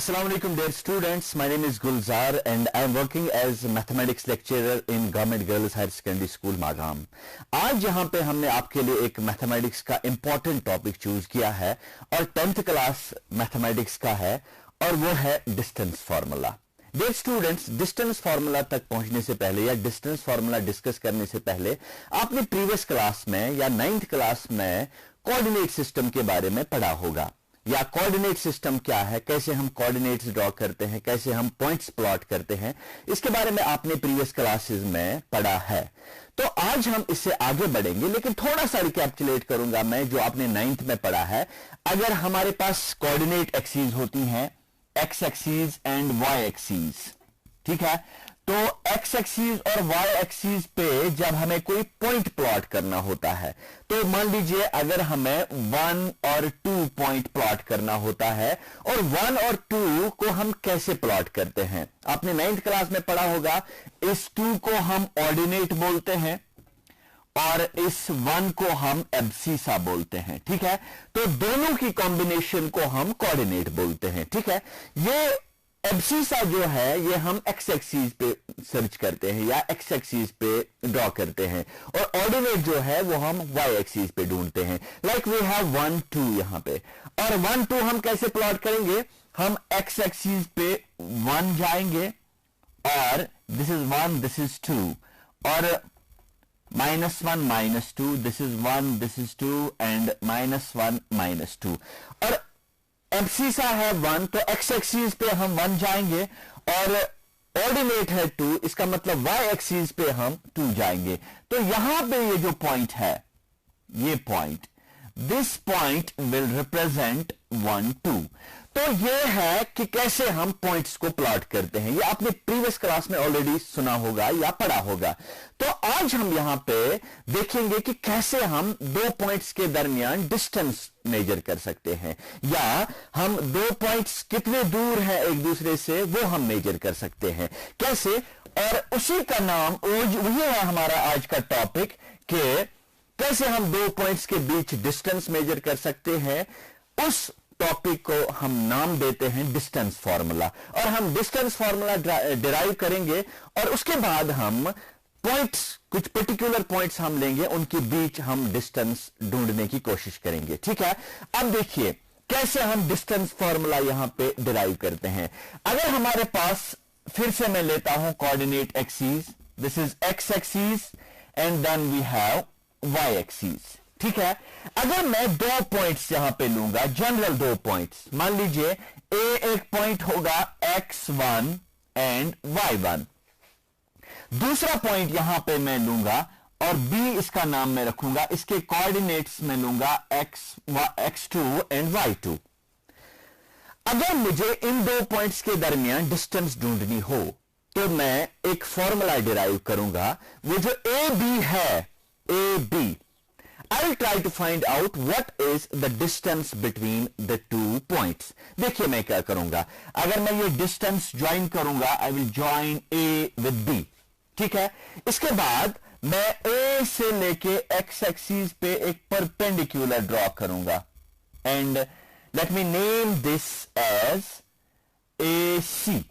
Assalamu alaikum dear students, my name is Gulzar and I am working as mathematics lecturer in Government Girls Higher Secondary School Magam. आज यहाँ पे हमने आपके लिए एक mathematics का इम्पोर्टेंट टॉपिक चूज किया है और 10th क्लास मैथमेटिक्स का है और वो है distance formula. Dear students, distance formula तक पहुंचने से पहले या डिस्टेंस फार्मूला डिस्कस करने से पहले आपने प्रीवियस क्लास में या 9th क्लास में कोऑर्डिनेट सिस्टम के बारे में पढ़ा होगा. या कोऑर्डिनेट सिस्टम क्या है, कैसे हम कोऑर्डिनेट्स ड्रॉ करते हैं, कैसे हम पॉइंट्स प्लॉट करते हैं, इसके बारे में आपने प्रीवियस क्लासेस में पढ़ा है. तो आज हम इससे आगे बढ़ेंगे, लेकिन थोड़ा सा रिकैप्चुलेट करूंगा मैं जो आपने 9th में पढ़ा है. अगर हमारे पास कोऑर्डिनेट एक्सीज होती हैं, x axes and y axes, ठीक है, तो एक्स एक्सीज और वाई एक्सीज पे जब हमें कोई पॉइंट प्लॉट करना होता है, तो मान लीजिए अगर हमें 1 और 2 पॉइंट प्लॉट करना होता है, और 1 और 2 को हम कैसे प्लॉट करते हैं आपने 9th क्लास में पढ़ा होगा. इस 2 को हम ऑर्डिनेट बोलते हैं और इस 1 को हम एब्सिसा बोलते हैं, ठीक है. तो दोनों की कॉम्बिनेशन को हम कोऑर्डिनेट बोलते हैं, ठीक है. ये एब्सिसा जो है ये हम एक्स एक्सीज पे सर्च करते हैं या एक्स एक्सीज पे ड्रॉ करते हैं, और ऑर्डिनेट जो है वो हम वाई एक्सीज पे ढूंढते हैं. लाइक वी हैव 1 2 यहां पे, और 1 2 हम कैसे प्लॉट करेंगे, हम एक्स एक्सीज पे 1 जाएंगे और दिस इज 1 दिस इज 2, और -1 -2, this is 1 this is 2 and -1 -2, और एब्सिसा है 1, तो एक्स एक्सीज पे हम 1 जाएंगे, और ऑर्डिनेट है 2, इसका मतलब वाई एक्सीज पे हम 2 जाएंगे. तो यहां पे ये जो पॉइंट है, ये point, this point will represent 1 2. तो ये है कि कैसे हम पॉइंट्स को प्लॉट करते हैं. ये आपने प्रीवियस क्लास में ऑलरेडी सुना होगा या पढ़ा होगा. तो आज हम यहां पे देखेंगे कि कैसे हम 2 पॉइंट्स के दरमियान डिस्टेंस मेजर कर सकते हैं, या हम 2 पॉइंट्स कितने दूर हैं एक दूसरे से वो हम मेजर कर सकते हैं कैसे. और उसी का नाम वही है हमारा आज का टॉपिक, कि कैसे हम 2 पॉइंट्स के बीच डिस्टेंस मेजर कर सकते हैं. उस टॉपिक को हम नाम देते हैं डिस्टेंस फार्मूला, और हम डिस्टेंस फार्मूला डिराइव करेंगे, और उसके बाद हम पॉइंट्स, कुछ पर्टिकुलर पॉइंट्स हम लेंगे, उनके बीच हम डिस्टेंस ढूंढने की कोशिश करेंगे, ठीक है. अब देखिए कैसे हम डिस्टेंस फार्मूला यहां पे डिराइव करते हैं. अगर हमारे पास, फिर से मैं लेता हूं coordinate axes, this is x axes and then we have y axes, ठीक है. अगर मैं 2 पॉइंट्स यहां पे लूंगा, जनरल 2 पॉइंट्स, मान लीजिए ए एक पॉइंट होगा x1 एंड y1, दूसरा पॉइंट यहां पे मैं लूंगा और b इसका नाम मैं रखूंगा, इसके कोऑर्डिनेट्स में लूंगा x2 एंड y2. अगर मुझे इन 2 पॉइंट्स के दरमियान डिस्टेंस ढूंढनी हो, तो मैं एक फॉर्मूला डिराइव करूंगा. वो जो ए बी है, A B, I will try to find out what is the distance between the 2 points. देखिए मैं क्या करूंगा, अगर मैं ये डिस्टेंस ज्वाइन करूंगा, I will join A with B, ठीक है. इसके बाद मैं A से लेके x एक्सिस पे एक परपेंडिकुलर ड्रॉ करूंगा, and let me name this as AC,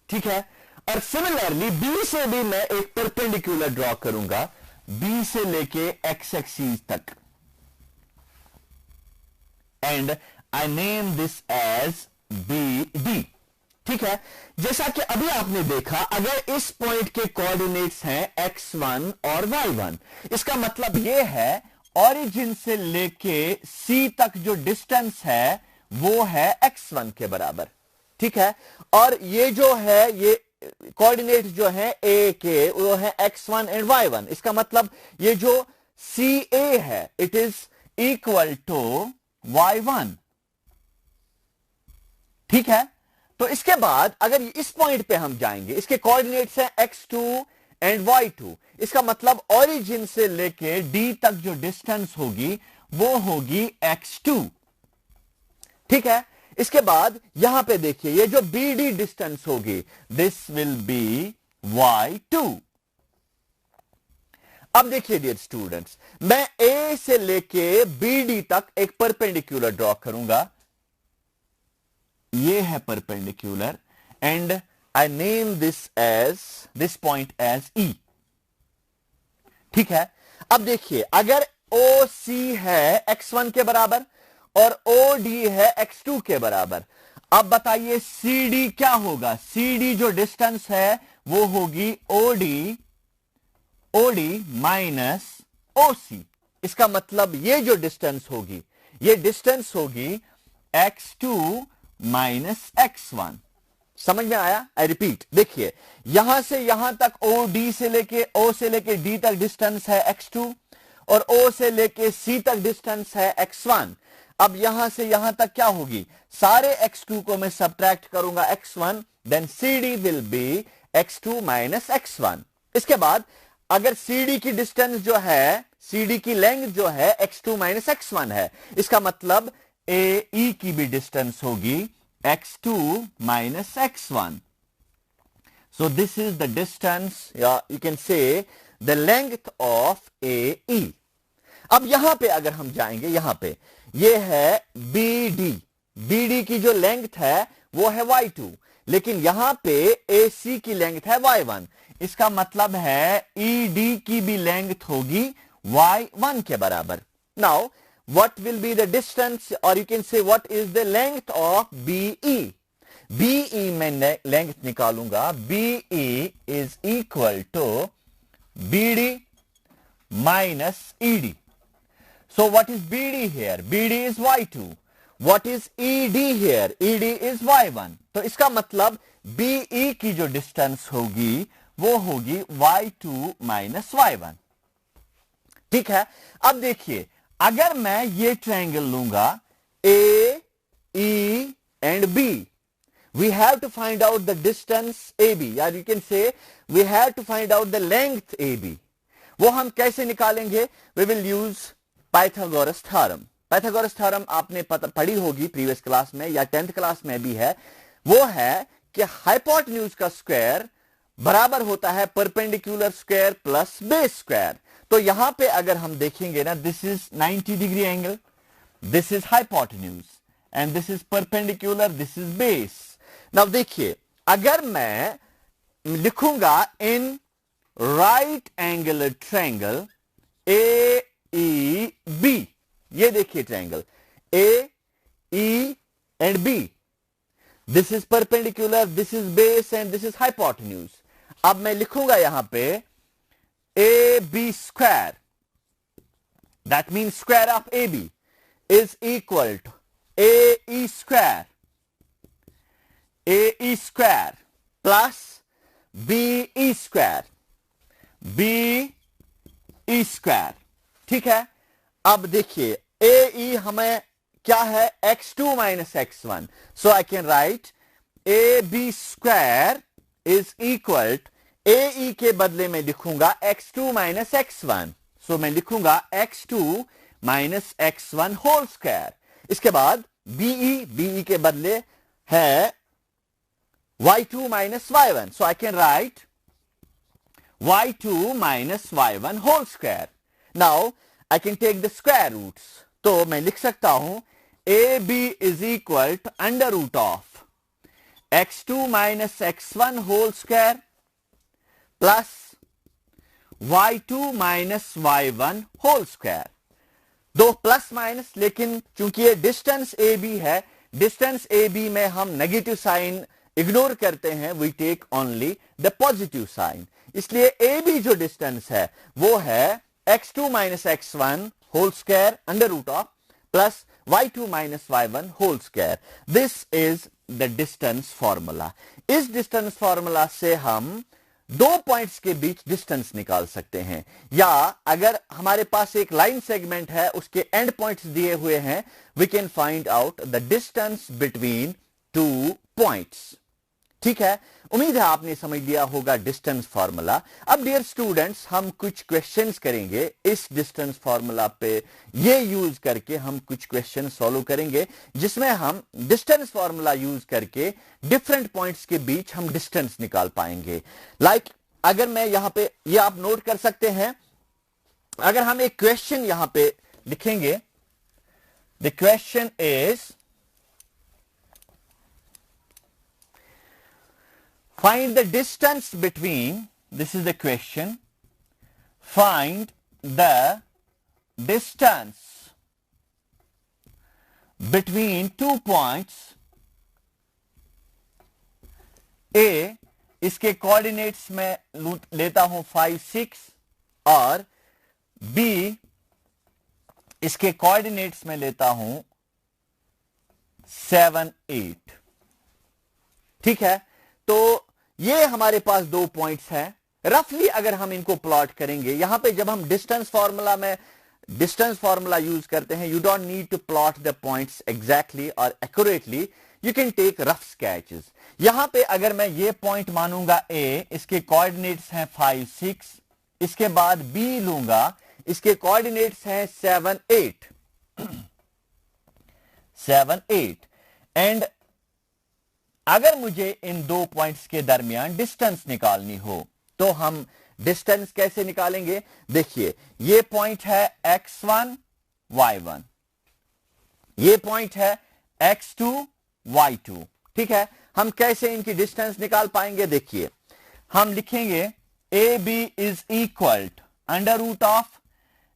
ठीक है. और सिमिलरली B से भी मैं एक परपेंडिकुलर ड्रॉ करूंगा, B से लेके x एक्सिस तक, and I name this as BD, ठीक है. जैसा कि अभी आपने देखा, अगर इस पॉइंट के कोऑर्डिनेट्स हैं x1 और y1, इसका मतलब यह है ओरिजिन से लेके C तक जो डिस्टेंस है वो है x1 के बराबर, ठीक है. और ये जो है, ये कोऑर्डिनेट जो है ए के, वो है x1 एंड y1. इसका मतलब ये जो CA है, it is equal to y1, ठीक है. तो इसके बाद अगर इस पॉइंट पे हम जाएंगे, इसके कोऑर्डिनेट्स हैं x2 एंड y2, इसका मतलब ओरिजिन से लेके D तक जो डिस्टेंस होगी वो होगी x2, ठीक है. इसके बाद यहां पे देखिए, ये जो BD डिस्टेंस होगी, दिस विल बी y2. अब देखिए डियर स्टूडेंट्स, मैं A से लेके BD तक एक परपेंडिकुलर ड्रॉ करूंगा, ये है perpendicular and I name this point as E. ठीक है, अब देखिए अगर ओ सी है x1 के बराबर और ओ डी है x2 के बराबर, अब बताइए सी डी क्या होगा? सी डी जो डिस्टेंस है वो होगी ओडी माइनस ओ सी। इसका मतलब ये जो डिस्टेंस होगी, ये डिस्टेंस होगी x2 माइनस x1। समझ में आया? आई रिपीट, देखिए यहां से यहां तक ओ से लेके डी तक डिस्टेंस है x2 और ओ से लेके सी तक डिस्टेंस है x1। अब यहां से यहां तक क्या होगी? सारे x2 को मैं सब्ट्रैक्ट करूंगा x1, then CD will be x2 minus x1। इसके बाद अगर CD की डिस्टेंस जो है, CD की लेंथ जो है x2 माइनस x1 है, इसका मतलब AE की भी डिस्टेंस होगी x2 minus x1. So this is the distance, you can say the length of AE. अब यहां पे अगर हम जाएंगे, यहां पे ये है BD की जो लेंथ है वो है y2, लेकिन यहां पे AC की लेंथ है y1। इसका मतलब है ED की भी लेंथ होगी y1 के बराबर। Now what will be the distance, or you can say what is the length of BE? BE मैं length निकालूंगा, BE is equal to BD minus ED. So what is BD here? BD is y2. What is ED here? ED is y1. तो इसका मतलब BE की जो distance होगी वो होगी y2 माइनस y1। ठीक है, अब देखिए अगर मैं ये ट्रायंगल लूंगा A, E and B, we have to find out the distance AB, or you can say we have to find out the length AB. वो हम कैसे निकालेंगे? We will use Pythagoras theorem. Pythagoras theorem आपने पढ़ी होगी previous class में या 10th class में भी है। वो है कि हाइपोटेन्यूज का स्क्वायर बराबर होता है perpendicular square plus base square. तो यहां पे अगर हम देखेंगे ना, this is 90 degree angle, this is hypotenuse and this is perpendicular, this is base. Now देखिए अगर मैं लिखूंगा in right angular triangle A E B, ये देखिए triangle A E and B, this is perpendicular, this is base and this is hypotenuse. अब मैं लिखूंगा यहां पे AB square, that means square of AB is equal to AE square plus BE square ठीक है। अब देखिए AE हमें क्या है? x2 minus x1, so I can right AB square is equal to AE के बदले में लिखूंगा x2 माइनस x1, सो मैं लिखूंगा x2 minus x1 whole square. इसके बाद BE के बदले है y2 minus y1, so I can write y2 minus y1 whole square. Now I can take the square roots, तो मैं लिख सकता हूं AB is equal to under root of x2 minus x1 whole square plus y2 minus y1 whole square. दो plus minus, लेकिन चूंकि ये distance AB है, डिस्टेंस AB में हम नेगेटिव साइन इग्नोर करते हैं, we take only the positive sign. इसलिए AB जो डिस्टेंस है वो है x2 minus x1 whole square under root of plus y2 minus y1 whole square. This is the distance formula. इस डिस्टेंस फॉर्मूला से हम दो पॉइंट्स के बीच डिस्टेंस निकाल सकते हैं, या अगर हमारे पास एक लाइन सेगमेंट है उसके एंड पॉइंट्स दिए हुए हैं, we can find out the distance between two points. ठीक है, उम्मीद है आपने समझ लिया होगा डिस्टेंस फार्मूला। अब डियर स्टूडेंट्स हम कुछ क्वेश्चंस करेंगे इस डिस्टेंस फार्मूला पे, ये यूज करके हम कुछ क्वेश्चन सॉल्व करेंगे जिसमें हम डिस्टेंस फार्मूला यूज करके डिफरेंट पॉइंट्स के बीच हम डिस्टेंस निकाल पाएंगे। लाइक अगर मैं यहां पे, ये आप नोट कर सकते हैं, अगर हम एक क्वेश्चन यहां पे लिखेंगे, the question is Find the distance between, this is the question, find the distance between 2 points A, इसके कोऑर्डिनेट्स में लेता हूं 5, 6 और B इसके कोऑर्डिनेट्स में लेता हूं 7, 8। ठीक है, तो ये हमारे पास 2 पॉइंट्स हैं। रफली अगर हम इनको प्लॉट करेंगे, यहां पे जब हम डिस्टेंस फार्मूला यूज करते हैं, you don't need to plot the points exactly और accurately, you can take rough sketches. यहां पे अगर मैं ये पॉइंट मानूंगा ए, इसके कोऑर्डिनेट्स हैं 5, 6, इसके बाद बी लूंगा, इसके कोऑर्डिनेट्स हैं 7, 8 7, 8 एंड अगर मुझे इन 2 पॉइंट्स के दरमियान डिस्टेंस निकालनी हो तो हम डिस्टेंस कैसे निकालेंगे? देखिए, ये पॉइंट है x1, y1, ये पॉइंट है x2, y2। ठीक है, हम कैसे इनकी डिस्टेंस निकाल पाएंगे? देखिए, हम लिखेंगे A B is equal under root of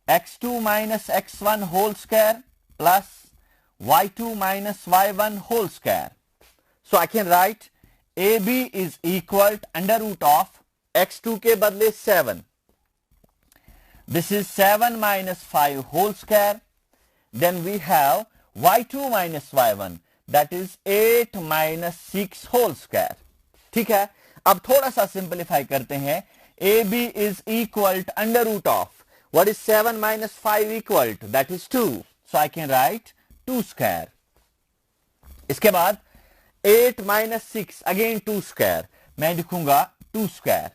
x2 minus x1 whole square plus y2 minus y1 whole square. So I can write AB is equal to under root of x2 के बदले 7. This is 7 minus 5 whole square. Then we have y2 minus y1, that is 8 minus 6 whole square. ठीक है, अब थोड़ा सा simplify करते हैं। AB is equal to under root of, what is 7 minus 5 equal to, that is 2. So I can write 2 square. इसके बाद 8 minus 6 again 2 square, मैं लिखूंगा 2 square।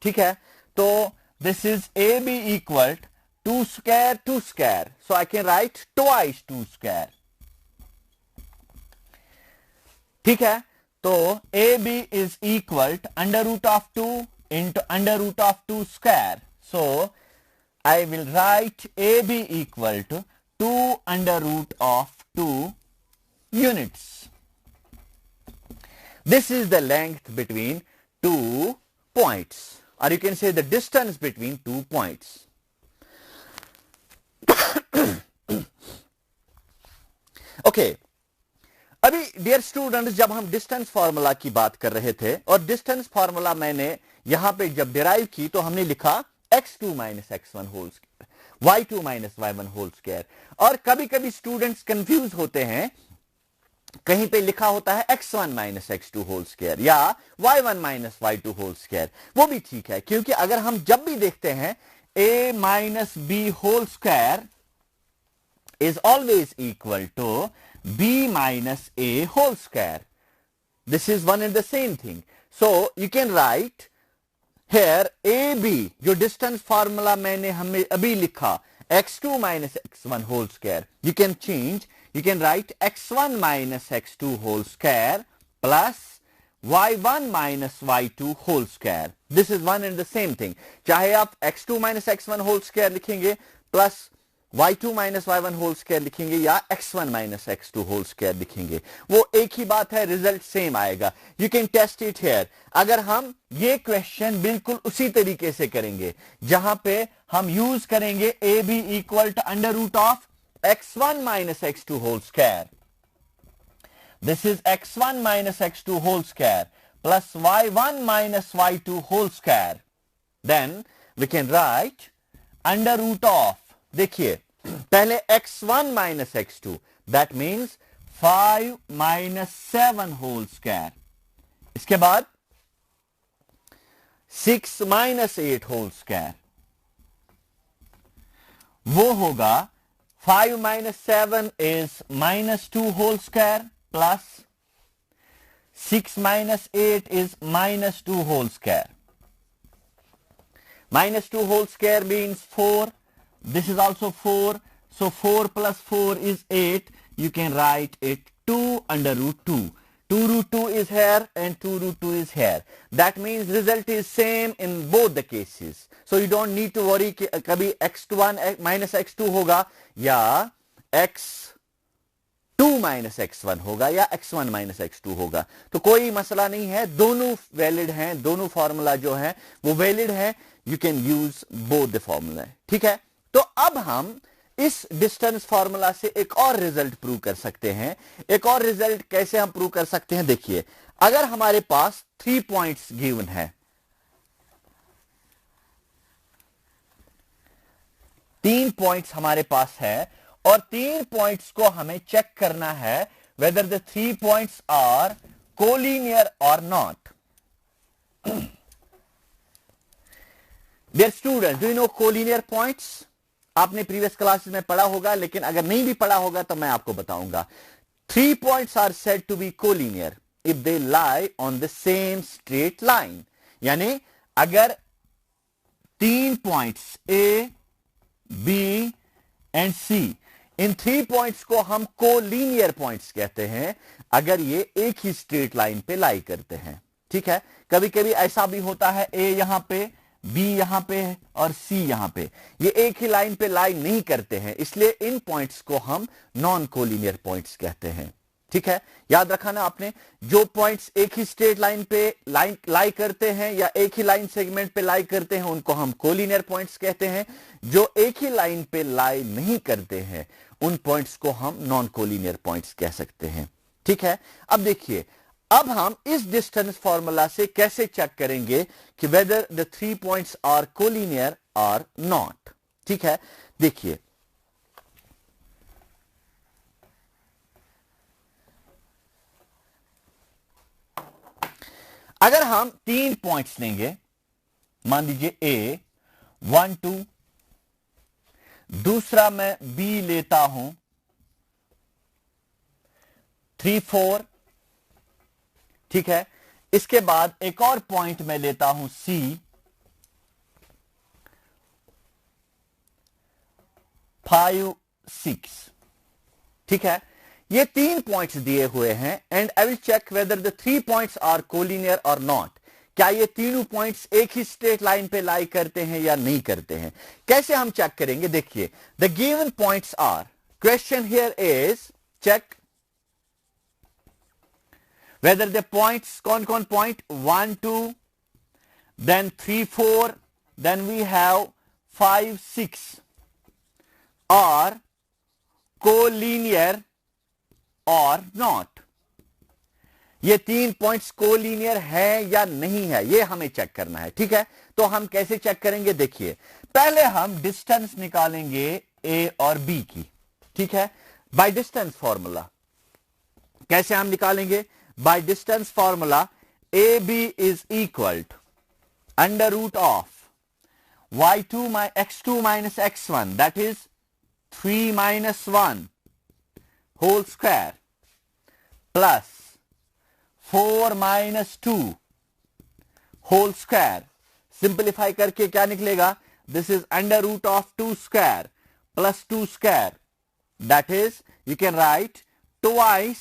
ठीक है, तो this is AB equal to 2 square 2 square, so I can write twice 2 square। ठीक है, तो AB is equal to under root of 2 into under root of 2 square, so I will write AB equal to 2 under root of 2 units। This is the length between 2 points, or you can say the distance between 2 points. Okay, अभी dear students, जब हम distance formula की बात कर रहे थे और distance formula मैंने यहां पे जब डिराइव की तो हमने लिखा x2 minus x1 whole square, y2 minus y1 whole square. और कभी कभी स्टूडेंट्स कंफ्यूज होते हैं, कहीं पे लिखा होता है x1 minus x2 whole square या y1 minus y2 whole square. वो भी ठीक है, क्योंकि अगर हम जब भी देखते हैं a minus b whole square is always equal to b minus a whole square, this is one and the same thing. So you can write here ab, जो डिस्टेंस फार्मूला मैंने हमें अभी लिखा x2 minus x1 whole square, you can change, you can write x1 minus x2 whole square plus y1 minus y2 whole square. This is one and the same thing. चाहे आप x2 minus x1 whole square लिखेंगे plus y2 minus y1 whole square लिखेंगे या x1 minus x2 whole square लिखेंगे, वो एक ही बात है, रिजल्ट सेम आएगा। You can test it here। अगर हम ये क्वेश्चन बिल्कुल उसी तरीके से करेंगे जहां पे हम यूज करेंगे a b equal to under root of x1 minus x2 whole square, this is x1 minus x2 whole square plus y1 minus y2 whole square, then we can write under root of, देखिए पहले x1 minus x2, that means 5 minus 7 whole square, इसके बाद 6 minus 8 whole square, वो होगा 5 minus 7 is minus 2 whole square plus 6 minus 8 is minus 2 whole square. Minus 2 whole square means 4. This is also 4. So 4 plus 4 is 8. You can write it 2 under root 2. 2 root 2 is here and 2 root 2 is here. That means result is same in both the cases. So you don't need to worry कि कभी x1 minus x2 होगा या x2 2 minus x1 होगा या x1 minus x2 होगा। तो कोई मसला नहीं है, दोनों वैलिड हैं, दोनों फॉर्मूला जो है वो वैलिड है। You can use both the formula, ठीक है। तो अब हम इस डिस्टेंस फॉर्मूला से एक और रिजल्ट प्रूव कर सकते हैं। एक और रिजल्ट कैसे हम प्रूव कर सकते हैं, देखिए, अगर हमारे पास 3 पॉइंट्स गिवन है, 3 पॉइंट्स हमारे पास है और 3 पॉइंट्स को हमें चेक करना है whether the 3 points are collinear or not. Dear students, do you know collinear points? आपने प्रीवियस क्लासेस में पढ़ा होगा, लेकिन अगर नहीं भी पढ़ा होगा तो मैं आपको बताऊंगा। 3 points are said to be collinear if they lie on the same straight line. यानी अगर 3 points A, B and C, in 3 points को हम कोलिनियर पॉइंट्स कहते हैं अगर ये एक ही स्ट्रेट लाइन पे लाई करते हैं, ठीक है। कभी कभी ऐसा भी होता है, A यहां पे, B यहां पे है और C यहां पे, ये एक ही लाइन पे लाई नहीं करते हैं, इसलिए इन पॉइंट्स को हम नॉन कोलिनियर पॉइंट्स कहते हैं, ठीक है। याद रखा ना आपने, जो पॉइंट्स एक ही स्ट्रेट लाइन पे लाई करते हैं या एक ही लाइन सेगमेंट पे लाई करते हैं उनको हम कोलिनियर पॉइंट्स कहते हैं। जो एक ही लाइन पे लाई नहीं करते हैं उन पॉइंट्स को हम नॉन कोलिनियर पॉइंट्स कह सकते हैं, ठीक है। अब देखिए, अब हम इस डिस्टेंस फॉर्मूला से कैसे चेक करेंगे कि whether the 3 points are collinear और नॉट, ठीक है। देखिए, अगर हम 3 पॉइंट्स लेंगे, मान लीजिए A 1 2, दूसरा मैं B लेता हूं 3 4, ठीक है। इसके बाद एक और पॉइंट मैं लेता हूं C 5 6, ठीक है। ये 3 पॉइंट्स दिए हुए हैं and I will check whether the 3 points are collinear और नॉट। क्या ये तीनों पॉइंट्स एक ही स्ट्रेट लाइन पे लाई करते हैं या नहीं करते हैं। कैसे हम चेक करेंगे, देखिए, the given points are, question here is check whether the points, कौन कौन point, 1 2, then 3 4, then we have 5 6 are collinear और नॉट। ये 3 पॉइंट्स कोलिनियर है या नहीं है, ये हमें चेक करना है, ठीक है। तो हम कैसे चेक करेंगे, देखिए, पहले हम डिस्टेंस निकालेंगे A और B की, ठीक है, बाय डिस्टेंस फॉर्मूला। कैसे हम निकालेंगे, by distance formula, AB is equal to under root of x2 minus x1 that is 3 minus 1 whole square plus 4 minus 2 whole square. Simplify करके क्या निकलेगा, this is under root of 2 square plus 2 square, that is you can write twice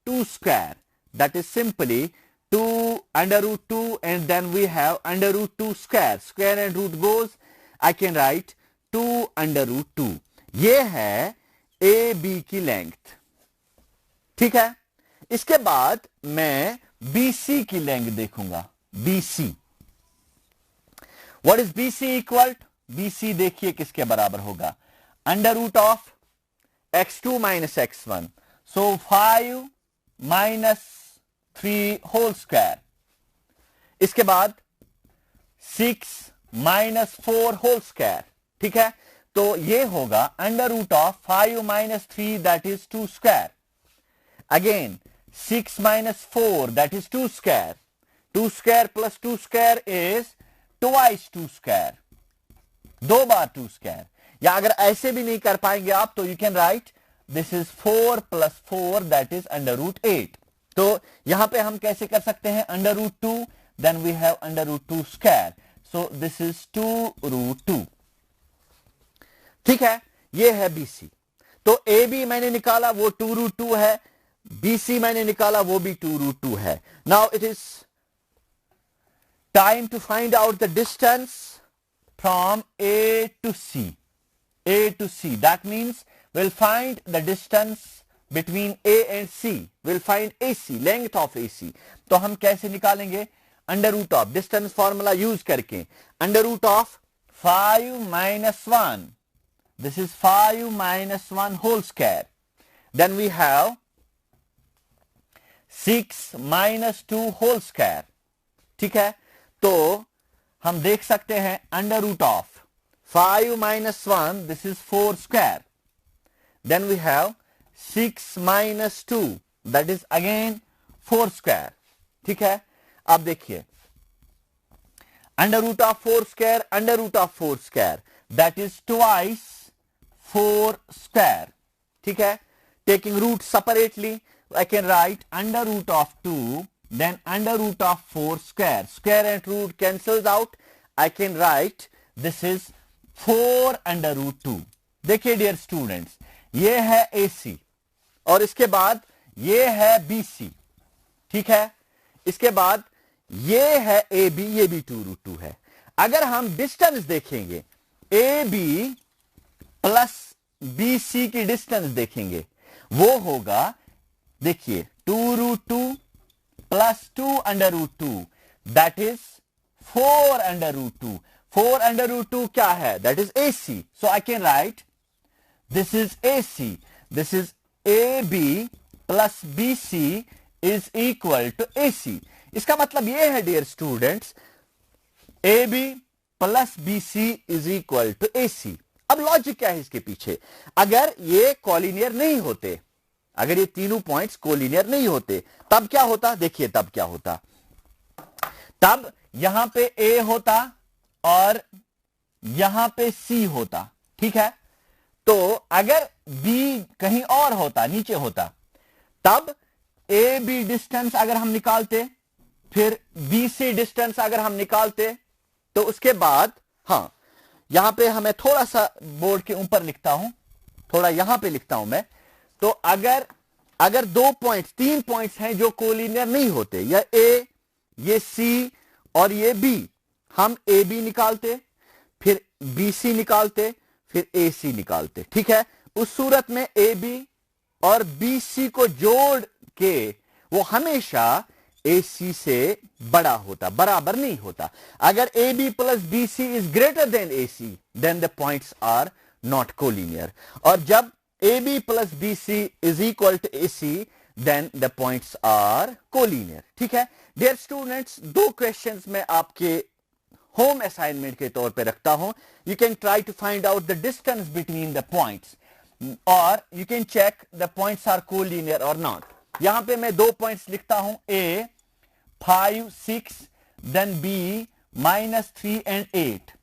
2 square, that is simply 2 under root 2 and then we have under root 2 square, square and root goes, I can write 2 under root 2। ये है AB की length, ठीक है। इसके बाद मैं BC की length देखूंगा, BC। What is BC equal, BC देखिए किसके बराबर होगा, under root of x2 minus x1, so 5 minus 3 whole square, इसके बाद 6 माइनस 4 होल स्क्वायर, ठीक है। तो ये होगा under root of 5 minus 3 that is 2 square, again 6 minus 4 that is 2 square, 2 square plus 2 square is twice 2 square, 2 बार 2 square. या अगर ऐसे भी नहीं कर पाएंगे आप तो you can write this is 4 plus 4 that is under root 8। तो यहां पे हम कैसे कर सकते हैं, under root 2 then we have under root 2 square, so this is 2 root 2, ठीक है। ये है BC। तो AB मैंने निकाला वो 2 रूट 2 है, BC मैंने निकाला वो भी 2 रूट 2 है। Now it is time to find out the distance from A to C, A to C, that means we'll find the distance between A and C. We'll find AC, length of AC. तो हम कैसे निकालेंगे? Under root of, distance formula use करके, under root of 5 minus 1. This is 5 minus 1 whole square. Then we have 6 minus 2 whole square. ठीक है, तो हम देख सकते हैं under root of 5 minus 1, this is 4 square. Then we have 6 minus 2, that is again 4 square. ठीक है, अब देखिए under root of 4 square, under root of 4 square, that is twice 4 square. ठीक है, taking root separately, I can write under root of 2, then under root of 4 square. Square and root cancels out. I can write this is 4 under root 2. देखिए dear students, ये है AC और इसके बाद ये है BC. ठीक है, इसके बाद ये है AB, ये भी 2 रूट 2 है. अगर हम डिस्टेंस देखेंगे, AB प्लस BC की डिस्टेंस देखेंगे, वो होगा, देखिए 2 root 2 plus 2 under root 2, that is 4 under root 2. 4 under root 2 क्या है? That is AC. So I can write this is AC. This is AB plus BC is equal to AC. इसका मतलब यह है dear students, AB plus BC is equal to AC. अब logic क्या है इसके पीछे? अगर ये कोलिनियर नहीं होते, अगर ये तीनों पॉइंट्स कोलिनियर नहीं होते, तब क्या होता? देखिए तब क्या होता, तब यहां पे A होता और यहां पे C होता. ठीक है, तो अगर B कहीं और होता, नीचे होता, तब AB डिस्टेंस अगर हम निकालते, फिर BC डिस्टेंस अगर हम निकालते, तो उसके बाद हां, यहां पे हमें थोड़ा सा बोर्ड के ऊपर लिखता हूं, थोड़ा यहां पे लिखता हूं मैं. तो अगर 2 पॉइंट्स, 3 पॉइंट्स हैं जो कोलिनियर नहीं होते, या A, ये C और ये B, हम AB निकालते, फिर BC निकालते, फिर AC निकालते. ठीक है, उस सूरत में AB और BC को जोड़ के वो हमेशा AC से बड़ा होता, बराबर नहीं होता. अगर AB plus BC is greater than AC, then the points are not collinear. और जब AB plus BC is equal to AC, then the points are collinear. ठीक है डियर स्टूडेंट्स, 2 क्वेश्चंस मैं आपके होम असाइनमेंट के तौर पे रखता हूं. You can try to find out the distance between the points, और you can check the points are collinear और नॉट. यहां पे मैं 2 पॉइंट्स लिखता हूं, A 5 6, then B -3 and 8.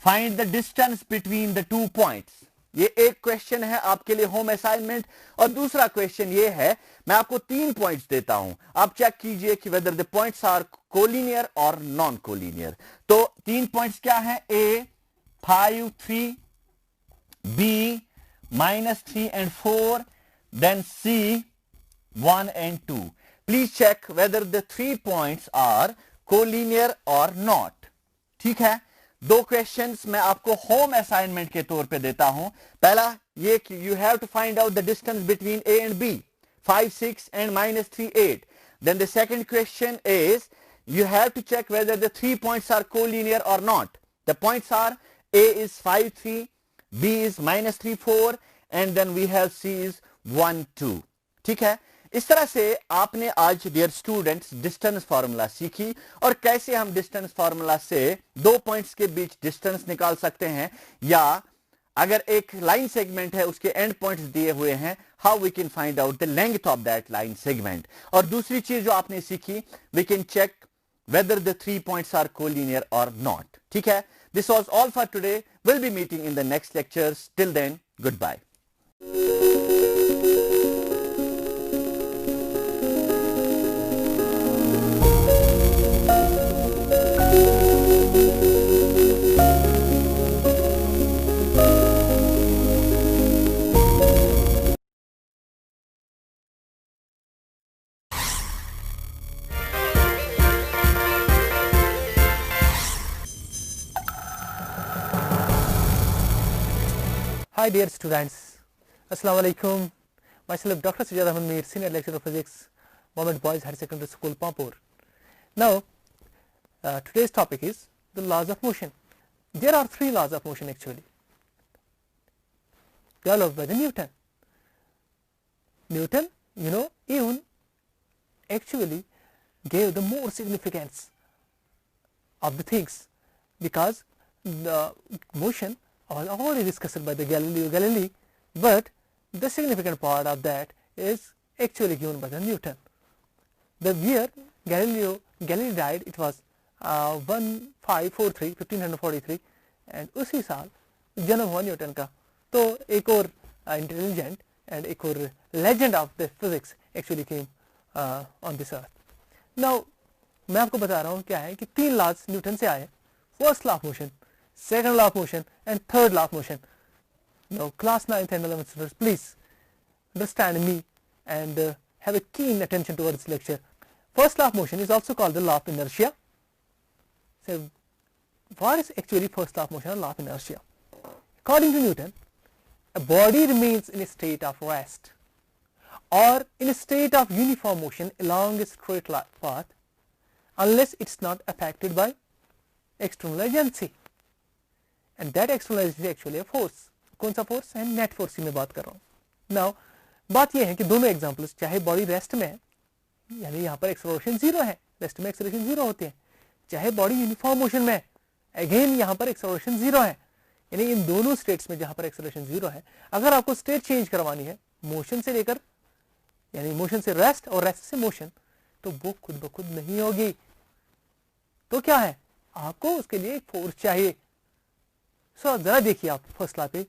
Find the distance between the 2 points. ये एक क्वेश्चन है आपके लिए होम असाइनमेंट. और दूसरा क्वेश्चन ये है, मैं आपको 3 पॉइंट्स देता हूं, आप चेक कीजिए कि whether the points are collinear और नॉन कोलिनियर. तो 3 पॉइंट्स क्या है? A 5 3, B -3 and 4, then C 1 and 2. Please check whether the 3 points are collinear or not. ठीक है, 2 क्वेश्चंस मैं आपको होम असाइनमेंट के तौर पे देता हूं. पहला ये कि you have to find out the distance between A and B, 5 6 and -3 8. Then the second question is you have to check whether the 3 points are collinear or not. The points are A is 5 3, B is -3 4, and then we have C is 1 2. ठीक है, इस तरह से आपने आज dear students distance formula सीखी, और कैसे हम डिस्टेंस फार्मूला से 2 पॉइंट्स के बीच डिस्टेंस निकाल सकते हैं, या अगर एक लाइन सेगमेंट है उसके एंड पॉइंट्स दिए हुए हैं, how we can find out the length of that line segment. और दूसरी चीज जो आपने सीखी, we can check whether the 3 points are collinear or not. ठीक है, this was all for today. We'll be meeting in the next lectures. Till then, goodbye. Hi dear students, Assalamu alaikum. Myself, Dr. Sajjad Ahmed Mir, Senior Lecturer of Physics, Government Boys Higher Secondary School, Pampur. Now, today's topic is the laws of motion. There are three laws of motion actually, developed by the Newton. Newton, even actually gave the more significance of the things, because the motion was already discussed by the Galileo Galilei, but the significant part of that is actually given by the Newton. The year Galileo Galilei died, it was 1543 and उसी साल जन्म हुआ Newton का. तो एक और intelligent and एक और legend of the physics actually came on this earth. Now मैं आपको बता रहा हूँ क्या है कि तीन लॉज न्यूटन से आए. First law of motion, second law of motion and third law of motion. Now class 9th and 11th students, please understand me and have a keen attention towards this lecture. First law of motion is also called the law of inertia. So what is actually first law of motion or law of inertia? According to Newton, a body remains in a state of rest or in a state of uniform motion along a straight path unless it's not affected by external agency, and that external agency is actually a force. कौन सा force है? Net force की मैं बात कर रहा हूँ. Now बात यह है कि दोनों एग्जांपल्स, चाहे बॉडी रेस्ट में है, यानी यहाँ पर एक्सेलरेशन जीरो है, रेस्ट में एक्सेलरेशन जीरो होते हैं, चाहे बॉडी यूनिफॉर्म मोशन में है, अगेन यहाँ पर एक्सेलरेशन जीरो है. यानी इन दोनों स्टेट्स में जहाँ पर एक्सेलरेशन जीरो है, अगर आपको स्टेट चेंज करवानी है मोशन से लेकर, यानी मोशन से रेस्ट और रेस्ट से मोशन, तो वो खुद ब खुद नहीं होगी. तो क्या है, आपको उसके लिए फोर्स चाहिए. सो जरा देखिए आप फर्स्ट लॉ पे,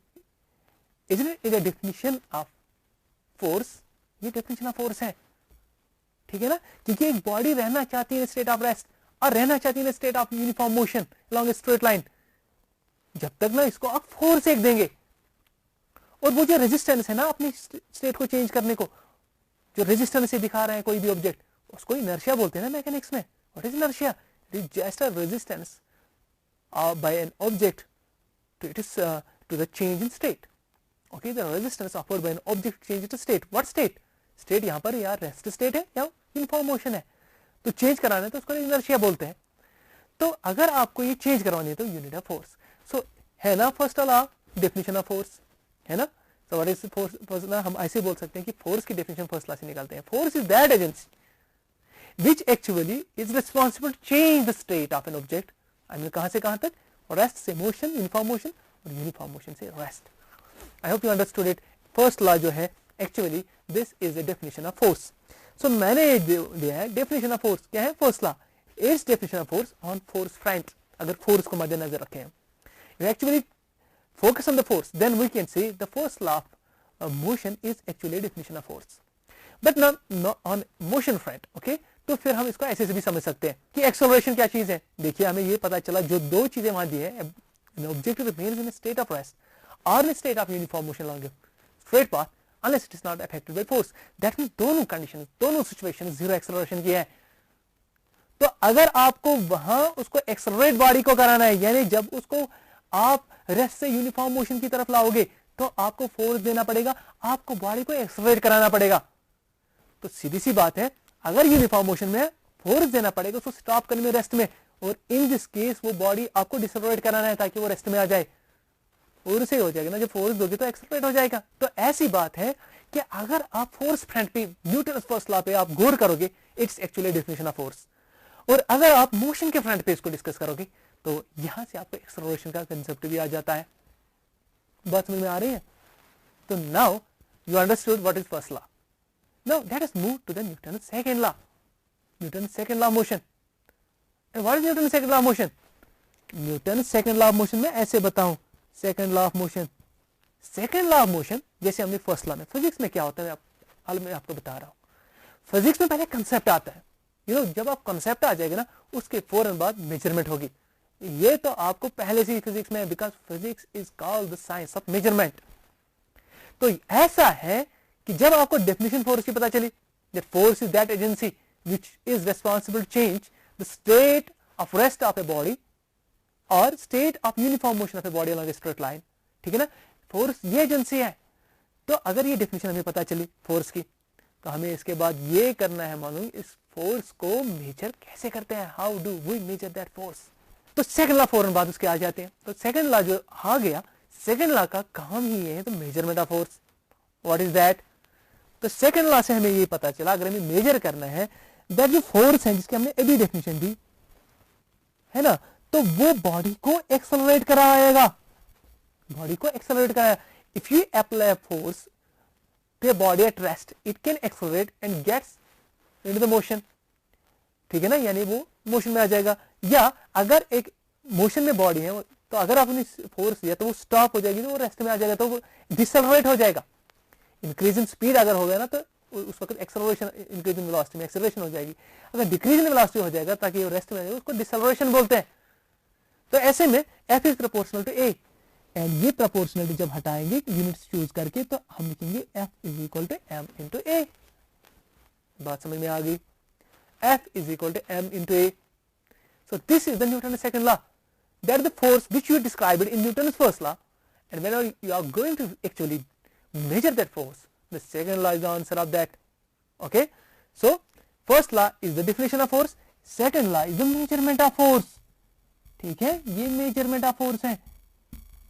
Isn't it a definition of force? ये definition of force है, ठीक है ना, क्योंकि एक बॉडी रहना चाहती है स्टेट ऑफ रेस्ट और रहना चाहती है state of uniform motion along a straight line. जब तक ना इसको आप फोर्स एक देंगे, और वो जो रेजिस्टेंस है ना अपनी स्टेट को चेंज करने को, जो रेजिस्टेंस से दिखा रहे हैं कोई भी ऑब्जेक्ट, उसको इनर्शिया बोलते हैं ना मैकेनिक्स में. What is inertia? It is just a resistance bye an object to the change in state. Okay, the resistance offered by an object changes to state. What state? State यहाँ पर या rest state है या uniform motion है, तो change कराना है तो उसको इनर्शिया बोलते हैं. तो अगर आपको ये चेंज करवानी है तो यूनिट ऑफ फोर्स. सो है ना first law, definition of force है ना. सो व्हाट इज फोर्स ना, हम ऐसे बोल सकते हैं कि फोर्स की डेफिनेशन फर्स्ट लॉ से निकालते हैं. Force is that agency which actually is responsible to change the state of an object. I mean कहां से कहां तक, रेस्ट से मोशन, यूनिफॉर्म मोशन, और यूनिफॉर्म मोशन से rest. I hope you understood it. First law जो है actually this is a definition of force. So मैंने दिया है डेफिनेशन ऑफ फोर्स. क्या है first law? Is definition of force on force front. अगर फोर्स को मद्देनजर रखें, you actually focus on the force, then we can say the first law of motion is actually definition of force, but not on motion front. Okay, तो फिर हम इसको ऐसे से भी समझ सकते हैं कि एक्सेलरेशन क्या चीज है. देखिए हमें ये पता चला, जो दो चीजें वहां दी है, object remains in state of rest or in a state of uniform motion along a straight path unless it is not affected by force. That means दोनों conditions, दोनों situations जीरो एक्सेलरेशन की है. तो अगर आपको वहां उसको एक्सेलरेट बॉडी को कराना है, यानी जब उसको आप रेस्ट से यूनिफॉर्म मोशन की तरफ लाओगे, तो आपको फोर्स देना पड़ेगा, आपको बॉडी को एक्सेलरेट कराना पड़ेगा. तो सीधी सी बात है, अगर यूनिफॉर्म मोशन में फोर्स देना पड़ेगा उसको स्टॉप करने में, रेस्ट में, और इन दिस केस वो बॉडी आपको डिसलेरेट कराना है ताकि वो रेस्ट में आ जाए, और उसे हो जाएगा ना, जब फोर्स दोगे तो एक्सेलरेट हो जाएगा. तो ऐसी बात है कि अगर आप फोर्स फ्रंट पे, न्यूटन फर्स्ट लॉ पे आप गौर करोगे, it's actually definition of force. और अगर आप मोशन के फ्रंट पे इसको डिस्कस करोगे, तो यहां से आपको एक्सेलरेशन का कंसेप्ट भी आ जाता है. बात समझ में आ रही है? तो now you understood what is first law. Now let us move to the Newton second law. Newton second law of motion. And what is Newton second law of motion? Newton second law of motion में ऐसे बताऊं, second law of motion, second law of motion जैसे हमने first law में, physics में क्या होता है हाल मैं आपको बता रहा हूं. फिजिक्स में पहले कंसेप्ट आता है, जब आप कंसेप्ट आ जाएगा ना, उसके फौरन बाद मेजरमेंट होगी. ये तो आपको पहले से ही फिजिक्स में, because physics is called the science of measurement. तो ऐसा है कि जब आपको डेफिनेशन फोर्स की पता चली, that force is that agency which is responsible to change the state of rest of a body और state of uniform motion of a body along a straight line. ठीक है ना, फोर्स ये agency है तो अगर ये डेफिनेशन हमें पता चली फोर्स की, तो हमें इसके बाद ये करना है मालूम इस फोर्स को मेजर कैसे करते हैं, how do we measure that force. तो सेकंड लॉ फौरन बाद उसके आ जाते हैं। तो सेकंड लॉ जो आ गया, सेकंड लॉ का काम ही ये है तो measurement of force, what is that. तो सेकंड लॉ से हमें ये पता चला अगर हमें मेजर करना है दैट जो फोर्स है जिसकी हमने अभी डेफिनेशन दी है ना, तो वो बॉडी को एक्सेलरेट कराएगा, बॉडी को एक्सेलरेट कराएगा। If you apply force to a body at rest it can accelerate and gets into the motion, ठीक है ना, यानी वो मोशन में आ जाएगा। या अगर एक मोशन में बॉडी है तो अगर आपने फोर्स दिया तो वो स्टॉप हो जाएगी, तो वो रेस्ट में आ जाएगा, तो वो डिसेलरेट हो जाएगा। इंक्रीज इन स्पीड अगर हो गया ना तो उस वक्त एक्सेलरेशन, इंक्रीज इन वेलोसिटी में एक्सेलरेशन हो जाएगी। अगर डिक्रीज इन वेलोसिटी हो जाएगा ताकि वो रेस्ट में आ जाएगा, उसको डिसेलरेशन बोलते हैं। तो ऐसे में F is proportional to A, and ये प्रोपोर्शनलिटी जब हटाएंगे यूनिट्स चूज करके तो हम लिखेंगे F is equal to M into A। बात समझ में आ गई, F is equal to M into A. So this is the Newton's second law. That is the force which you described in Newton's first law. And whenever you are going to actually measure that force, the second law is the answer of that. Okay. So first law is the definition of force. Second law is the measurement of force. ठीक है, ये measurement of force है,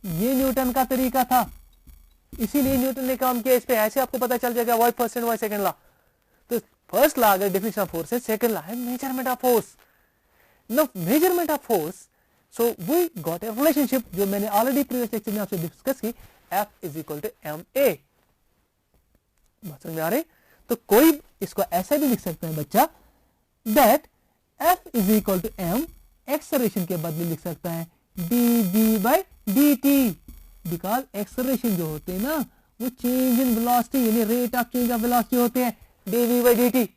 ये Newton का तरीका था, इसीलिए Newton ने काम किया इस पे। ऐसे आपको पता चल जाएगा why first and why second law. तो फर्स्ट लॉ अगर डेफिनेशन ऑफ फोर्स है, सेकंड लॉ है measurement of force. Now measurement of force, so we got a relationship जो मैंने ऑलरेडी प्रीवियस लेक्चर में आपसे डिस्कस की, F is equal to MA। बात समझ में आ रही। तो कोई इसको ऐसा भी लिख सकता है बच्चा that F is equal to M acceleration के बदले लिख सकता है dv/dt, बिकॉज एक्सेलरेशन जो होते हैं ना वो चेंज इन वेलोसिटी यानी rate of change of velocity होते हैं, dv/dt।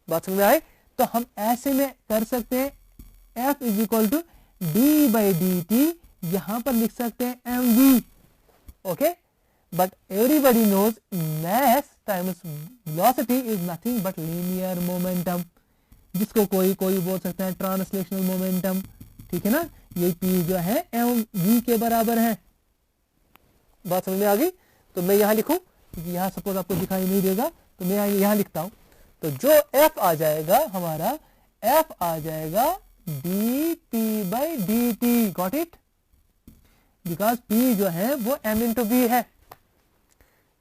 बात समझ में आए। तो हम ऐसे में कर सकते हैं F is equal to d/dt, यहां पर लिख सकते हैं mv। Okay, but everybody knows mass times velocity is nothing but linear momentum, जिसको कोई कोई बोल सकता है ट्रांसलेशनल मोमेंटम, ठीक है ना। ये p जो है mv के बराबर है। बात समझ में आ गई। तो मैं यहां लिखूं, यहां सपोज आपको दिखाई नहीं देगा तो मैं यहां लिखता हूं, तो जो F आ जाएगा हमारा, F आ जाएगा dp/dt, got it, because P जो है वो m इंटू B है,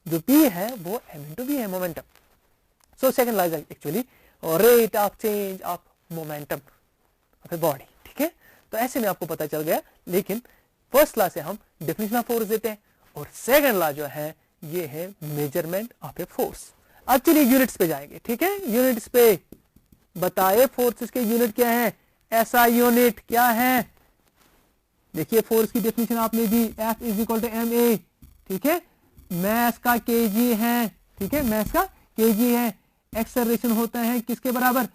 जो P है वो m इंटू B है, momentum. So second law is actually rate of change of momentum of a body, ठीक है। तो ऐसे में आपको पता चल गया। लेकिन फर्स्ट लॉ से हम डेफिनेशन ऑफ फोर्स देते हैं और सेकंड लॉ जो है ये है मेजरमेंट ऑफ ए फोर्स। अब चलिए यूनिट्स पे जाएंगे, ठीक है। यूनिट्स पे बताए फोर्सेस के यूनिट क्या है, ऐसा यूनिट क्या है। देखिए फोर्स की डेफिनेशन आपने दी, F is equal to MA, ठीक है। मैस का kg है, ठीक है, मैस का kg है। एक्सेलरेशन होता है किसके बराबर,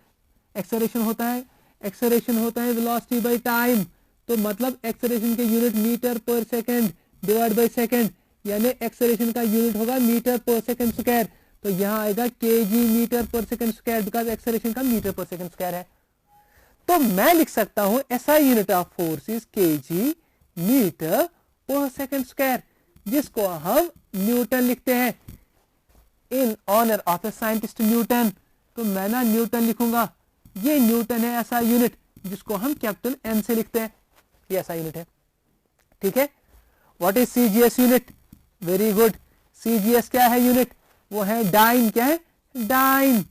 एक्सेलरेशन होता है वेलोसिटी बाय टाइम। तो मतलब एक्सेलरेशन के यूनिट मीटर पर सेकंड डिवाइड बाय सेकंड, यानी एक्सेलरेशन का यूनिट होगा मीटर पर सेकंड स्क्वायर। तो यहां आएगा kg मीटर पर सेकंड स्क्वायर, बिकॉज एक्सेलरेशन का मीटर पर सेकंड स्क्वायर है। तो मैं लिख सकता हूं ऐसा unit of force is kg metre पर सेकंड स्क्वायर, जिसको हम न्यूटन लिखते हैं in honour of a scientist Newton. तो मैं ना न्यूटन लिखूंगा, ये न्यूटन है ऐसा यूनिट जिसको हम कैपिटल N से लिखते हैं, ये ऐसा यूनिट है, ठीक है। What is CGS unit, very good, CGS क्या है यूनिट, वो है डाइन, क्या है डाइन,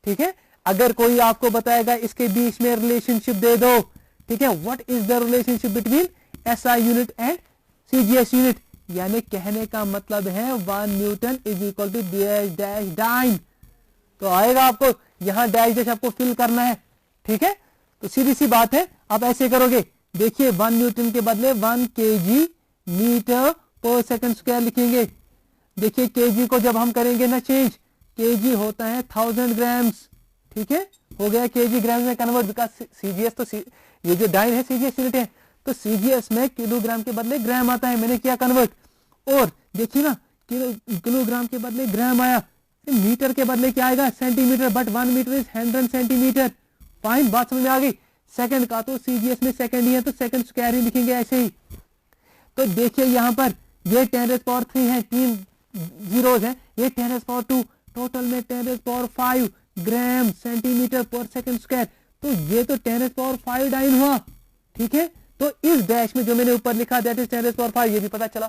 ठीक है। अगर कोई आपको बताएगा इसके बीच में रिलेशनशिप दे दो, ठीक है, what is the relationship between SI unit and CGS unit, यानी कहने का मतलब है 1 Newton is equal to dash dash dyne. तो आएगा आपको यहां डैश डैश आपको फिल करना है, ठीक है। तो सीधी सी बात है, आप ऐसे करोगे, देखिए 1 न्यूटन के बदले 1 kg मीटर पर सेकंड स्क्वायर लिखेंगे। देखिए kg को जब हम करेंगे ना चेंज, kg होता है 1000 ग्राम्स, ठीक है, हो गया kg ग्राम में कन्वर्ट, बिकॉज CGS तो ये जो डाइन है CGS यूनिट है, तो CGS में किलोग्राम के बदले ग्राम आता है, मैंने किया कन्वर्ट। और देखिए ना किलोग्राम के बदले ग्राम आया, मीटर के बदले क्या आएगा centimetre, but 1 metre is 100 centimetre. Fine, बात समझ में आ गई। सेकंड का तो CGS में सेकंड ही है तो सेकंड स्क्वायर ही लिखेंगे ऐसे ही। तो देखिए यहां पर ये 10⁻³ है, 3 जीरोज हैं, ये 10⁻², टोटल में 10⁻5 ग्राम सेंटीमीटर पर सेकंड स्क्वायर। तो ये तो 10⁻5 डाइन हुआ, ठीक है। तो इस डैश में जो मैंने ऊपर लिखा दैट इज 10⁻5, ये भी पता चला,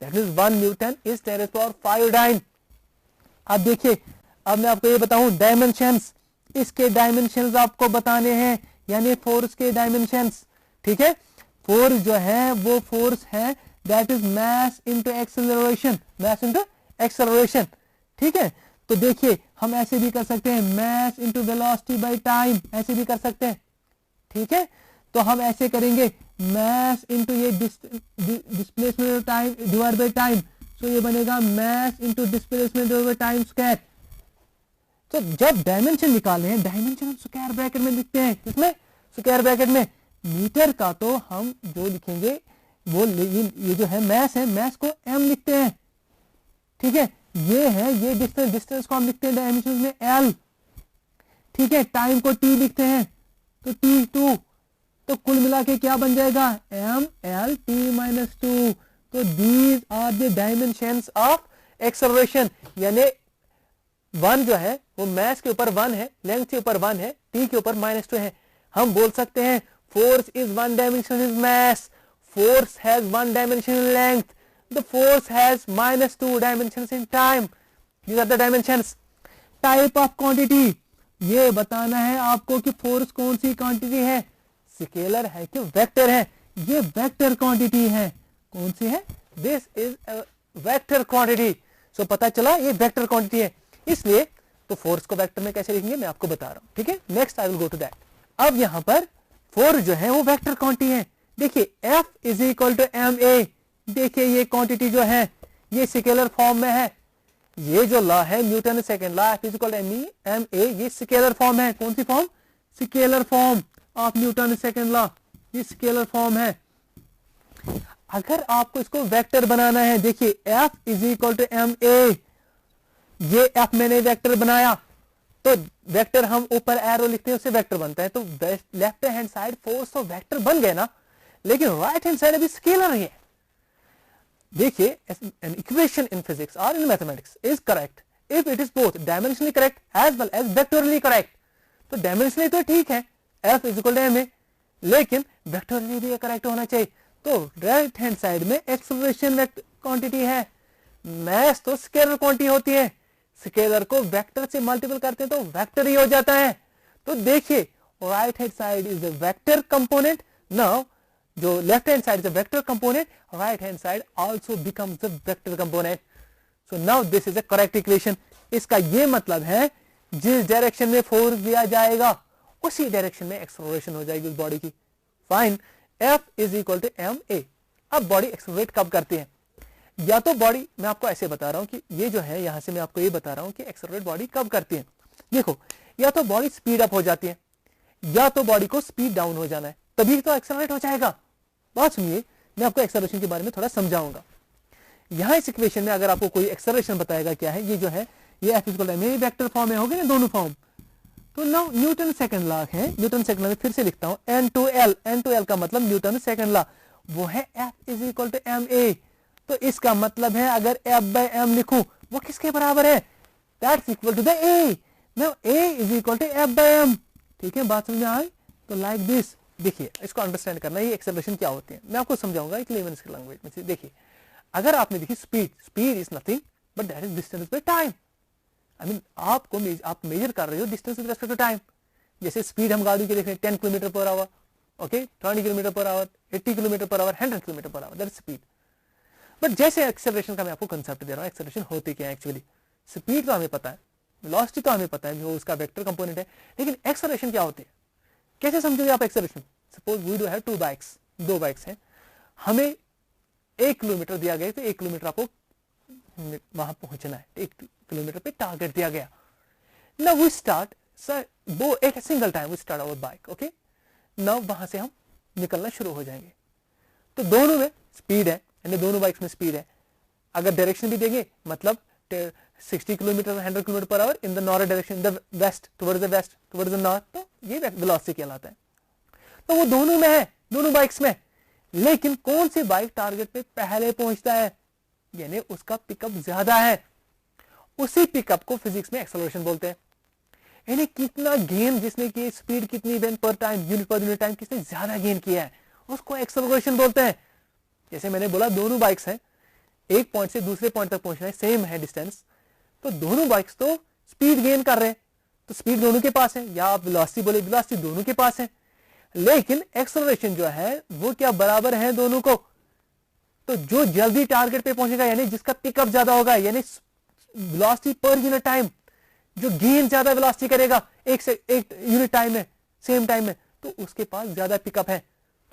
that is 1 Newton is 10⁻5 dyne. अब देखिए, अब मैं आपको ये बताऊं डायमेंशंस, इसके डायमेंशंस आपको बताने हैं, यानी फोर्स के डायमेंशंस, ठीक है। फोर्स जो है वो फोर्स है that is mass into acceleration, mass into acceleration, ठीक है। तो देखिए हम ऐसे भी कर सकते हैं, mass into velocity by time, ऐसे भी कर सकते हैं, ठीक है। तो हम ऐसे करेंगे, मास इनटू ये displacement time divide by time, तो ये बनेगा mass into displacement divide by time square. तो जब डायमेंशन निकाले हैं, डायमेंशन हम स्क्वायर ब्रैकेट में लिखते हैं, किसमें, स्क्वायर ब्रैकेट में। मीटर का तो हम जो लिखेंगे वो ये जो है मास है, मास को m लिखते हैं, ठीक है। ये है ये डिस्टेंस, डिस्टेंस को हम लिखते हैं डायमेंशन में l, ठीक है। टाइम को t लिखते हैं तो t2, तो कुल मिला के क्या बन जाएगा, m l t - 2। तो these are the dimensions of acceleration, यानी 1 जो है वो मास के ऊपर 1 है, लेंथ के ऊपर 1 है, t के ऊपर -2 है। हम बोल सकते हैं force is 1 dimension is mass, force has 1 dimension in length, the force has -2 dimensions in time. These are the dimensions. Type of quantity, ये बताना है आपको कि फोर्स कौन सी क्वांटिटी है, स्केलर है कि वेक्टर है। ये वेक्टर क्वांटिटी है, कौन सी है, दिस इज वेक्टर क्वांटिटी। सो पता चला ये वेक्टर क्वांटिटी है, इसलिए तो फोर्स को वेक्टर में कैसे लिखेंगे मैं आपको बता रहा हूं, ठीक है। Next I will go to that. अब यहां पर फोर्स जो है वो वेक्टर क्वांटिटी है। देखिए F is equal to ma, देखिए ये क्वांटिटी जो है ये स्केलर फॉर्म में है, ये जो लॉ है Newton second law, F is equal to ma, ये स्केलर फॉर्म है। कौन सी form, scalar form of Newton second law, ये स्केलर फॉर्म है। अगर आपको इसको वेक्टर बनाना है, देखिए F is equal to ma, ये F मैंने वेक्टर बनाया, तो वेक्टर हम ऊपर एरो लिखते हैं उससे वेक्टर बनता है। तो लेफ्ट हैंड साइड फोर्स तो वेक्टर बन गए ना, लेकिन राइट हैंड साइड अभी स्केलर है। देखिए एन इक्वेशन इन फिजिक्स और in mathematics is correct if it is both dimensionally correct as well as vectorially correct. तो डायमेंशनली तो ठीक है, F is equal to ma, लेकिन वेक्टोरली भी करेक्ट होना चाहिए। तो राइट हैंड साइड में एक्सेलरेशन क्वांटिटी है, मास तो स्केलर क्वांटिटी होती है, स्केलर को वेक्टर से मल्टीपल करते हैं तो वेक्टर ही हो जाता है। तो देखिए right hand side is the vector component, now जो left hand side is the vector component, right hand side also becomes the vector component. So now this is a correct equation. इसका ये मतलब है जिस डायरेक्शन में force दिया जाएगा उसी डायरेक्शन में एक्सेलरेशन हो जाएगी उस बॉडी की। Fine, F is equal to ma। अब बॉडी एक्सेलरेट कब करती है, या तो बॉडी, मैं आपको ऐसे बता रहा हूं कि ये जो है यहां से मैं आपको ये बता रहा हूं कि एक्सेलरेट बॉडी कब करती है। देखो या तो बॉडी स्पीड अप हो जाती है या तो बॉडी को स्पीड डाउन हो जाना है, तभी तो एक्सेलरेट हो जाएगा। बात सुनिए, मैं आपको एक्सेलरेशन के बारे में थोड़ा समझाऊंगा। यहां इस इक्वेशन में अगर आपको कोई एक्सेलरेशन बताएगा क्या है, ये जो है ये F equal to ma vector form में हो गए ना दोनों फॉर्म। तो नाउ न्यूटन सेकंड लॉ है, न्यूटन सेकंड लॉ में फिर से लिखता हूं N2L, N2L का मतलब न्यूटन सेकंड लॉ, वो है F is equal to ma। तो इसका मतलब है अगर F by m लिखूं वो किसके बराबर है, that's equal to the A। Now A is equal to F by m, ठीक है, बात समझ में आई। तो लाइक दिस, देखिए इसको अंडरस्टैंड करना, ये एक्सेलरेशन क्या होती है मैं आपको समझाऊंगा एक लेमन्स की लैंग्वेज में। देखिए अगर आपने देखी speed is nothing but that is distance by time. I mean आप मेजर कर रहे हो distance with respect to time. जैसे स्पीड हम गाड़ी की देख रहे हैं 10 किलोमीटर पर आवर, ओके, 20 किलोमीटर पर आवर, 80 किलोमीटर पर आवर, 100 किलोमीटर पर hour, that is speed. But जैसे एक्सेलरेशन का मैं आपको कंसेप्ट दे रहा हूं, एक्सेलरेशन होती क्या है एक्चुअली। स्पीड तो हमें पता है, वेलोसिटी तो हमें पता है जो उसका वेक्टर कंपोनेंट है, लेकिन एक्सेलरेशन क्या होती है, कैसे समझोगे आप acceleration. Suppose we do have two bikes, दो बाइक्स हैं, हमें 1 किलोमीटर दिया गया, तो 1 किलोमीटर आपको वहां पहुंचना है, 1 किलोमीटर पे टारगेट दिया गया। नाउ वी स्टार्ट सर दो at a single time we start our bike, okay. Now वहां से हम निकलना शुरू हो जाएंगे। तो दोनों में स्पीड है, यानी दोनों बाइक्स में स्पीड है। अगर डायरेक्शन भी देंगे मतलब 60 किलोमीटर 100 किलोमीटर पर hour in the north direction, the west towards the west towards the north, तो ये वेलोसिटी कहलाता है। तो वो दोनों में है, दोनों बाइक्स में, लेकिन कौन सी बाइक टारगेट पे पहले पहुंचता है, यानी उसका पिकअप ज्यादा है, उसी पिकअप को फिजिक्स में एक्सेलरेशन बोलते हैं। यानी कितना गेन जिसने की, स्पीड कितनी वेन पर time, unit per unit time किसने ज्यादा गेन किया है, उसको एक्सेलरेशन बोलते हैं। जैसे मैंने बोला दोनों बाइक्स हैं, एक पॉइंट से दूसरे पॉइंट तक पहुंचना है, सेम है डिस्टेंस, तो दोनों बाइक्स तो स्पीड गेन कर रहे हैं, तो स्पीड दोनों के पास है, या आप वेलोसिटी बोले वेलोसिटी दोनों के पास है, लेकिन एक्सेलरेशन जो है वो क्या बराबर है दोनों को। तो जो जल्दी टारगेट पे पहुंचेगा, यानी जिसका पिकअप ज्यादा होगा, यानी वेलोसिटी पर यूनिट टाइम, जो गेन ज्यादा वेलोसिटी करेगा एक यूनिट टाइम में, सेम टाइम में, तो उसके पास ज्यादा पिकअप है।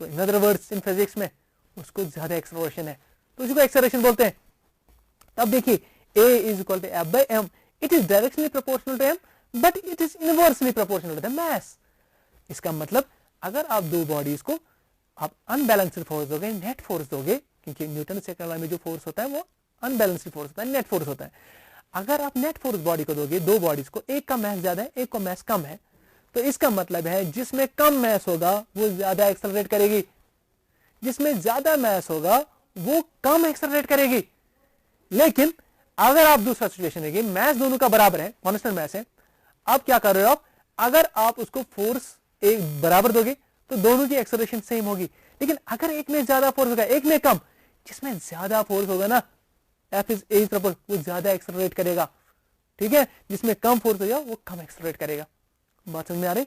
तो in other words in physics में उसको ज्यादा एक्सेलरेशन है, तो उसको एक्सेलरेशन बोलते हैं। अब देखिए A is equal to F by m, it is directionally proportional to m, but it is inversely proportional to the mass। इसका मतलब अगर आप दो बॉडीज को आप अनबैलेंस्ड फोर्स दोगे, नेट फोर्स दोगे, क्योंकि न्यूटन सेकंड लॉ में जो फोर्स होता है वो अनबैलेंस्ड फोर्स होता है, नेट फोर्स होता है। अगर आप नेट फोर्स बॉडी को दोगे, दो बॉडीज को, एक का मास ज्यादा है, एक का मास कम है, तो इसका मतलब है जिसमें कम मास होगा वो ज्यादा एक्सेलरेट करेगी, जिसमें ज्यादा मास होगा वो कम एक्सेलरेट करेगी। लेकिन अगर आप दूसरा सिचुएशन देखिए, मास दोनों का बराबर है, कांस्टेंट मास है, आप क्या कर रहे हो, आप अगर आप उसको फोर्स एक बराबर दोगे तो दोनों की एक्सेलरेशन सेम होगी। लेकिन अगर एक में ज्यादा फोर्स होगा, एक में कम, जिसमें ज्यादा फोर्स होगा ना, F is A प्रपोर्शनल, वो ज्यादा एक्सेलरेट करेगा, ठीक है, जिसमें कम फोर्स होगा वो कम एक्सेलरेट करेगा। बात समझ में आ रही?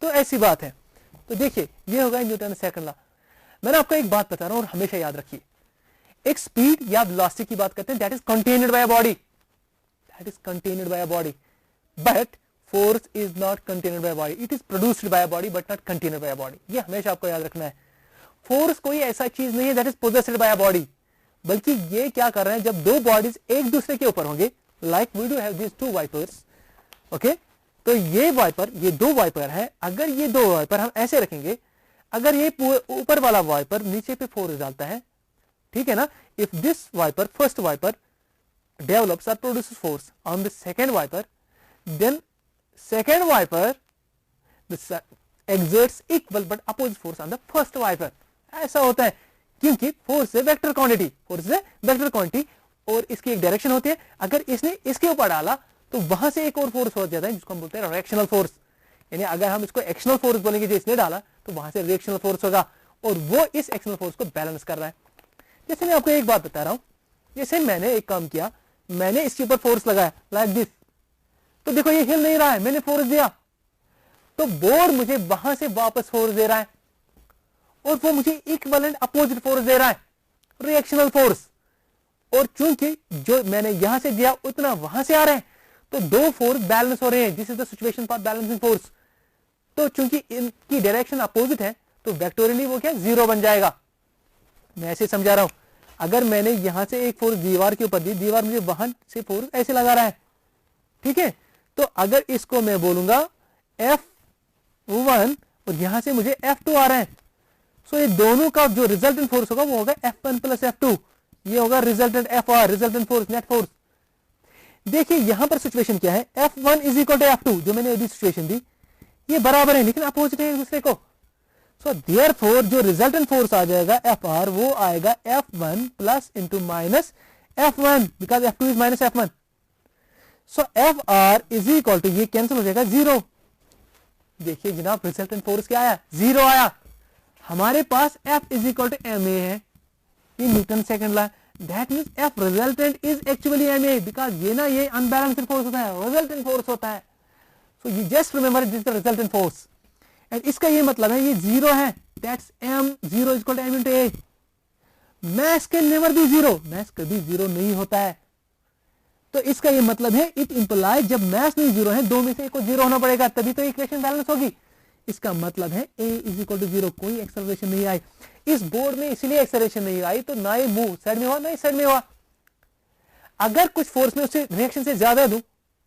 तो ऐसी बात है। तो देखिए ये होगा न्यूटन सेकंड लॉ। मैंने आपको एक बात बता रहा हूं और हमेशा याद रखिए, एक स्पीड या वेलोसिटी की बात करते हैं, that is contained by a body, that is contained by a body, but force is not contained by a body, it is produced by a body but not contained by a body. ये हमेशा आपको याद रखना है। Force कोई ऐसा चीज नहीं है that is possessed by a body, बल्कि ये क्या कर रहे हैं, जब दो बॉडीज एक दूसरे के ऊपर होंगे, like we do have this two wipers, okay, तो ये वाइपर, ये दो वाइपर है, अगर ये दो वाइपर हम ऐसे रखेंगे, अगर ये ऊपर वाला वाइपर नीचे पे फोर्स डालता है, ठीक है ना, if this wiper, first wiper develops or produces force on the second wiper, then second wiper exerts equal but opposite force on the first wiper। ऐसा होता है क्योंकि फोर्स है वेक्टर क्वांटिटी, फोर्स है वेक्टर क्वांटिटी, और इसकी एक direction होती है। अगर इसने इसके ऊपर डाला तो वहां से एक और फोर्स हो जाता है जिसको हम बोलते हैं रिएक्शनल फोर्स। यानी अगर हम इसको एक्शनल फोर्स बोलेंगे, जो इसने डाला, तो वहां से रिएक्शनल फोर्स होगा, और वो इस एक्शनल फोर्स को बैलेंस कर रहा है। जैसे मैं आपको एक बात बता रहा हूं, जैसे मैंने एक काम किया, मैंने इसके ऊपर फोर्स लगाया लाइक दिस, तो देखो ये हिल नहीं रहा है, मैंने फोर्स दिया, तो बोर्ड मुझे वहां से वापस फोर्स दे रहा है, और वो मुझे इक्विवेलेंट अपोजिट फोर्स दे रहा है, रिएक्शनल फोर्स। और चूंकि जो मैंने यहां से दिया उतना वहां से आ रहा है, तो दो फोर्स बैलेंस हो रहे हैं, this is the situation for balancing force. तो चूंकि इनकी डायरेक्शन अपोजिट है, तो वेक्टोरियली वो क्या, जीरो बन जाएगा। मैं ऐसे समझा रहा हूं, अगर मैंने यहां से एक फोर्स दीवार के ऊपर दी, दीवार मुझे वहां से फोर्स ऐसे लगा रहा है, ठीक है, तो अगर इसको मैं बोलूंगा F1 और यहां से मुझे F2 आ रहा है, सो ये दोनों का जो रिजल्टेंट फोर्स होगा वो होगा F1 प्लस F2, ये होगा resultant FR, resultant force, net force. देखिए यहां पर सिचुएशन क्या है, F1 is equal to F2, जो मैंने अभी सिचुएशन दी, ये बराबर है लेकिन अपोजिट है एक दूसरे को। सो देयरफॉर जो रिजल्टेंट फोर्स आ जाएगा FR, वो आएगा F1 plus into minus F1, because F2 is minus F1। So FR is equal to, ये कैंसिल हो जाएगा, जीरो। देखिए जनाब रिजल्टेंट फोर्स क्या आया, जीरो आया। हमारे पास F is equal to MA है, ये Newton second law, that means F resultant is actually MA, because ये ना ये अनबैलेंस्ड फोर्स होता है, रिजल्टेंट फोर्स होता है। So you just remember this the resultant force, and इसका ये मतलब है ये जीरो है, that's M, zero is equal to M into A। Mass can never be zero, mass कभी जीरो नहीं होता है। तो इसका ये मतलब है, इट इंप्लाइज जब मैस नहीं जीरो है, दो में से एक को जीरो होना पड़ेगा, तभी तो इक्वेशन बैलेंस होगी। इसका मतलब है A is equal to zero, कोई एक्सेलरेशन नहीं आई इस बोर्ड में, इसलिए एक्सेलरेशन नहीं आई, तो ना ये मूव साइड में हुआ ना इस साइड में हुआ। अगर कुछ फोर्स में उससे रिएक्शन से ज्यादा दूं,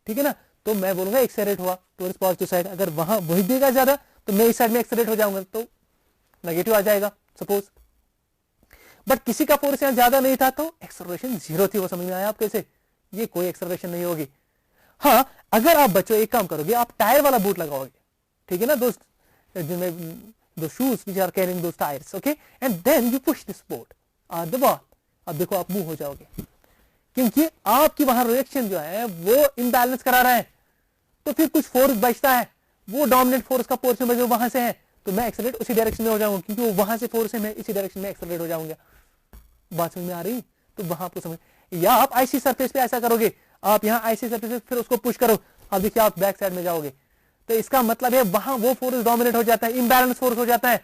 ठीक है ना, तो मैं बोलूंगा एक्सेलरेट हुआ टुवर्ड्स पॉजिटिव साइड। अगर वहां वही देगा ज्यादा, तो मैं इस साइड में एक्सेलरेट हो जाऊंगा, तो नेगेटिव आ जाएगा सपोज। बट किसी का फोर्स यहां ज्यादा नहीं था, तो एक्सेलरेशन जीरो थी। वो समझ में आया आप कैसे, ये कोई एक्सेलरेशन नहीं होगी। हाँ, अगर आप बच्चों एक काम करोगे, आप टायर वाला बूट लगाओगे, ठीक है ना दोस्त, जिनमें the shoes which are carrying those tires, okay, and then you push this board on the wall. अब देखो आप मूव हो जाओगे, क्योंकि आपकी वहां रिएक्शन जो है वो इम्बैलेंस करा रहा है, तो फिर कुछ फोर्स बचता है, वो डोमिनेंट फोर्स का पोर्शन जो वहां से है, तो मैं एक्सेलरेट उसी डायरेक्शन में हो जाऊंगा, क्योंकि वो वहां से फोर्स है, मैं इसी डायरेक्शन में एक्सेलरेट हो जाऊंगा। बात समझ में आ रही? तो वहां आपको समझ, या आप आईसी सरफेस पे ऐसा करोगे, आप यहाँ आईसी सरफेस पे फिर उसको पुश करो, अब देखिए आप बैक साइड में जाओगे, तो इसका मतलब है वहां वो फोर्स डोमिनेट हो जाता है, इम्बैलेंस फोर्स हो जाता है,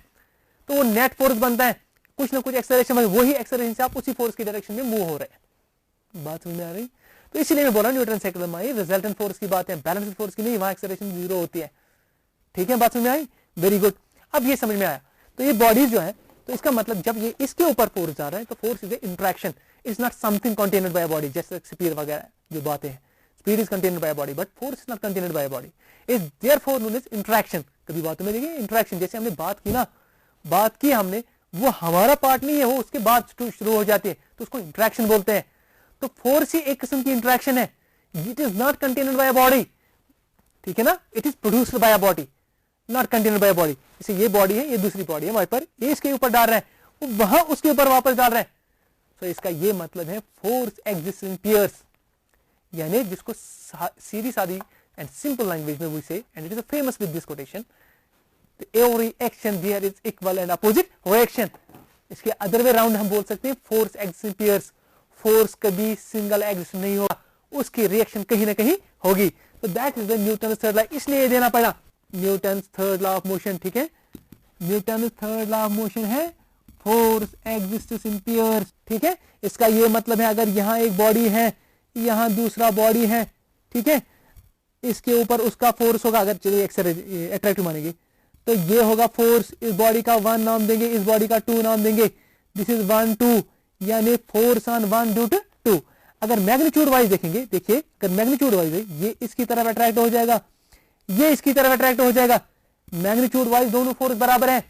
तो वो नेट फोर्स बनता है, कुछ ना कुछ एक्सेलरेशन, वही एक्सेलरेशन से आप उसी फोर्स की डायरेक्शन में मूव हो रहे हैं। बात समझ में आ रही? तो इसीलिए मैं बोला न्यूटन सेकंड लॉ में रिजल्टेंट फोर्स की बात है, बैलेंस फोर्स की नहीं, वहां एक्सेलरेशन जीरो होती है। ठीक है, बात समझ में आई? Very good. अब ये समझ में आया, तो ये बॉडीज जो है, तो इसका मतलब जब ये इसके ऊपर फोर्स जा रहा है, तो force is interaction, is not something contained by body, जैसे स्पीड वगैरह जो बातें हैं, speed is contained by body but force is not contained by body, is therefore known as interaction. कभी बातों में देखिए इंट्रैक्शन, जैसे हमने बात की ना, बात की हमने, वो हमारा पार्ट नहीं है, वो उसके बाद शुरू हो जाती है, तो उसको इंट्रैक्शन बोलते हैं। तो फोर्स ही एक किस्म की इंट्रैक्शन है, it is not contained by body, ठीक है ना, it is produced by a body, not contained by body. जैसे ये बॉडी है, ये दूसरी बॉडी है, वहां पर ये इसके ऊपर डाल रहे हैं, वो वहां उसके ऊपर वापस डाल रहे हैं, तो इसका ये मतलब है फोर्स एग्जिस्ट इन पेयर्स, यानी जिसको सीधी सादी एंड सिंपल लैंग्वेज में we say, and it is famous with this quotation, every action there is equal and opposite reaction. इसके अदर वे राउंड हम बोल सकते हैं force exist in pairs, force कभी सिंगल एग्जिस्ट नहीं होगा, उसकी रिएक्शन कहीं ना कहीं होगी। तो that is the Newton third law, इसलिए ये देना पड़ा, Newton third law of motion. ठीक है, Newton third law of motion है फोर्स एग्जिस्ट्स इन पेयर्स। ठीक है, इसका ये मतलब है अगर यहां एक बॉडी है, यहां दूसरा बॉडी है, ठीक है, इसके ऊपर उसका फोर्स होगा, अगर चलिए अट्रैक्टिव मानेंगे, तो ये होगा फोर्स, इस बॉडी का 1 नाम देंगे, इस बॉडी का 2 नाम देंगे, दिस इज 1 2, यानी फोर्स ऑन 1 ड्यू टू 2। अगर मैग्नीट्यूड वाइज देखेंगे, देखिए अगर मैग्नीट्यूड वाइज है, ये इसकी तरफ अट्रैक्ट हो जाएगा, ये इसकी तरफ अट्रैक्ट हो जाएगा, मैग्नीट्यूड वाइज दोनों फोर्स बराबर है,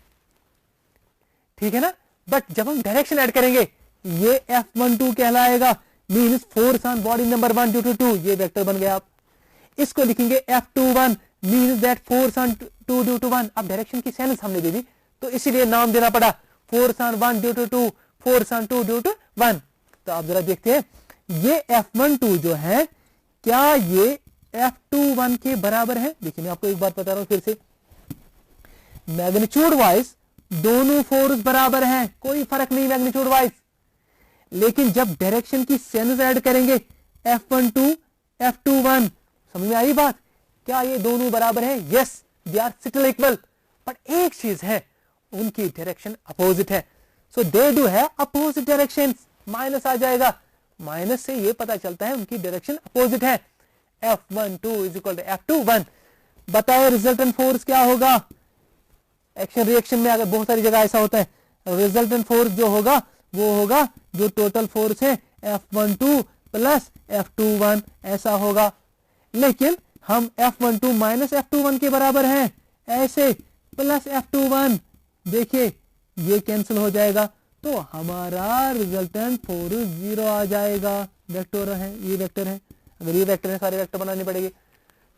ठीक है ना। बट जब हम डायरेक्शन ऐड करेंगे, ये F12 कहलाएगा, means force on body number 1 due to 2, ये वेक्टर बन गया। आप इसको लिखेंगे F21, means that force on 2 due to 1। अब डायरेक्शन की सेंस हमने दे दी, तो इसीलिए नाम देना पड़ा force on 1 due to 2, force on 2 due to 1। तो आप जरा देखते हैं, ये F12 जो है, क्या ये F21 के बराबर है? देखिए मैं आपको एक बात बता रहा हूं फिर से, मैग्नीट्यूड वाइज दोनों फोर्स बराबर हैं, कोई फर्क नहीं मैग्नीट्यूड वाइज, लेकिन जब डायरेक्शन की सेंस ऐड करेंगे, F12 F21, समझ में आई बात? क्या ये दोनों बराबर हैं? Yes, they are still equal, but एक चीज है, उनकी डायरेक्शन अपोजिट है, सो दे डू है अपोजिट डायरेक्शंस। माइनस आ जाएगा, माइनस से ये पता चलता है उनकी डायरेक्शन अपोजिट है। F12 is equal to F21। बताओ रिजल्टेंट फोर्स क्या होगा? एक्शन रिएक्शन में अगर बहुत सारी जगह ऐसा होता है, रिजल्टेंट फोर्स जो होगा वो होगा जो टोटल फोर्स है F12 प्लस F21, ऐसा होगा। लेकिन हम F12 माइनस F21 के बराबर हैं, ऐसे प्लस F21, देखिए ये कैंसिल हो जाएगा, तो हमारा रिजल्टेंट फोर्स 0 आ जाएगा। वेक्टर है, ये वेक्टर है, अगर ये वेक्टर है सारे वेक्टर बनाने पड़ेंगे।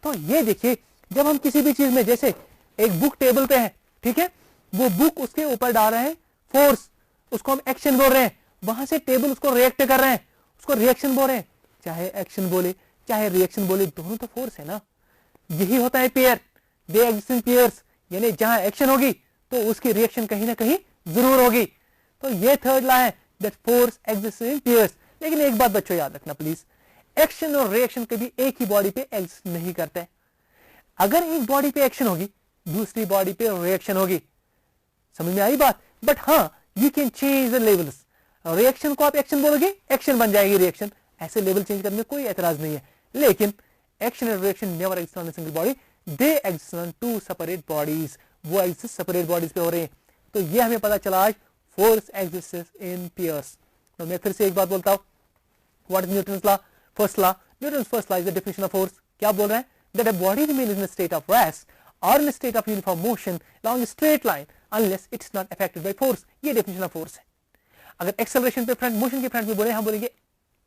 तो ये देखिए, जब हम किसी भी चीज में, जैसे एक बुक टेबल पे है, ठीक है, वो बुक उसके ऊपर डाल रहे हैं फोर्स, उसको हम एक्शन बोल रहे हैं, वहां से टेबल उसको रिएक्ट कर रहे हैं, उसको रिएक्शन बोल रहे हैं। चाहे एक्शन बोले चाहे रिएक्शन बोले, दोनों तो फोर्स है ना। यही होता है pair, they exist in pairs, यानी जहां एक्शन होगी तो उसकी रिएक्शन कहीं ना कहीं जरूर होगी। तो ये थर्ड लॉ है, that force exist in pairs. लेकिन एक बात बच्चों याद रखना प्लीज, एक्शन और रिएक्शन कभी एक ही बॉडी पे एग्जिस्ट नहीं करते। अगर एक बॉडी पे एक्शन होगी, दूसरी बॉडी पे रिएक्शन होगी। समझ में आई बात? बट हाँ, you can change the levels. Reaction को आप एक्शन बोलोगे, एक्शन बन जाएगी रिएक्शन, ऐसे लेवल चेंज करने में कोई एतराज नहीं है। लेकिन एक्शन और reaction never exist on a single body, they exist on two separate bodies, वो एग्जिस्ट सेपरेट बॉडीज पे हो रहे हैं। तो ये हमें पता चला आज, फोर्स एग्जिस्ट इन पेयर्स। तो मैं फिर से एक बात बोलता हूं, what is Newton's law? First law, Newton's first law is the definition of force. क्या बोल रहे हैं? That a body remain in a state of rest or in a state of uniform motion along a straight line unless it's not affected by force। ये definition of force है। अगर acceleration पे front, motion के front में बोले, हम बोलेंगे,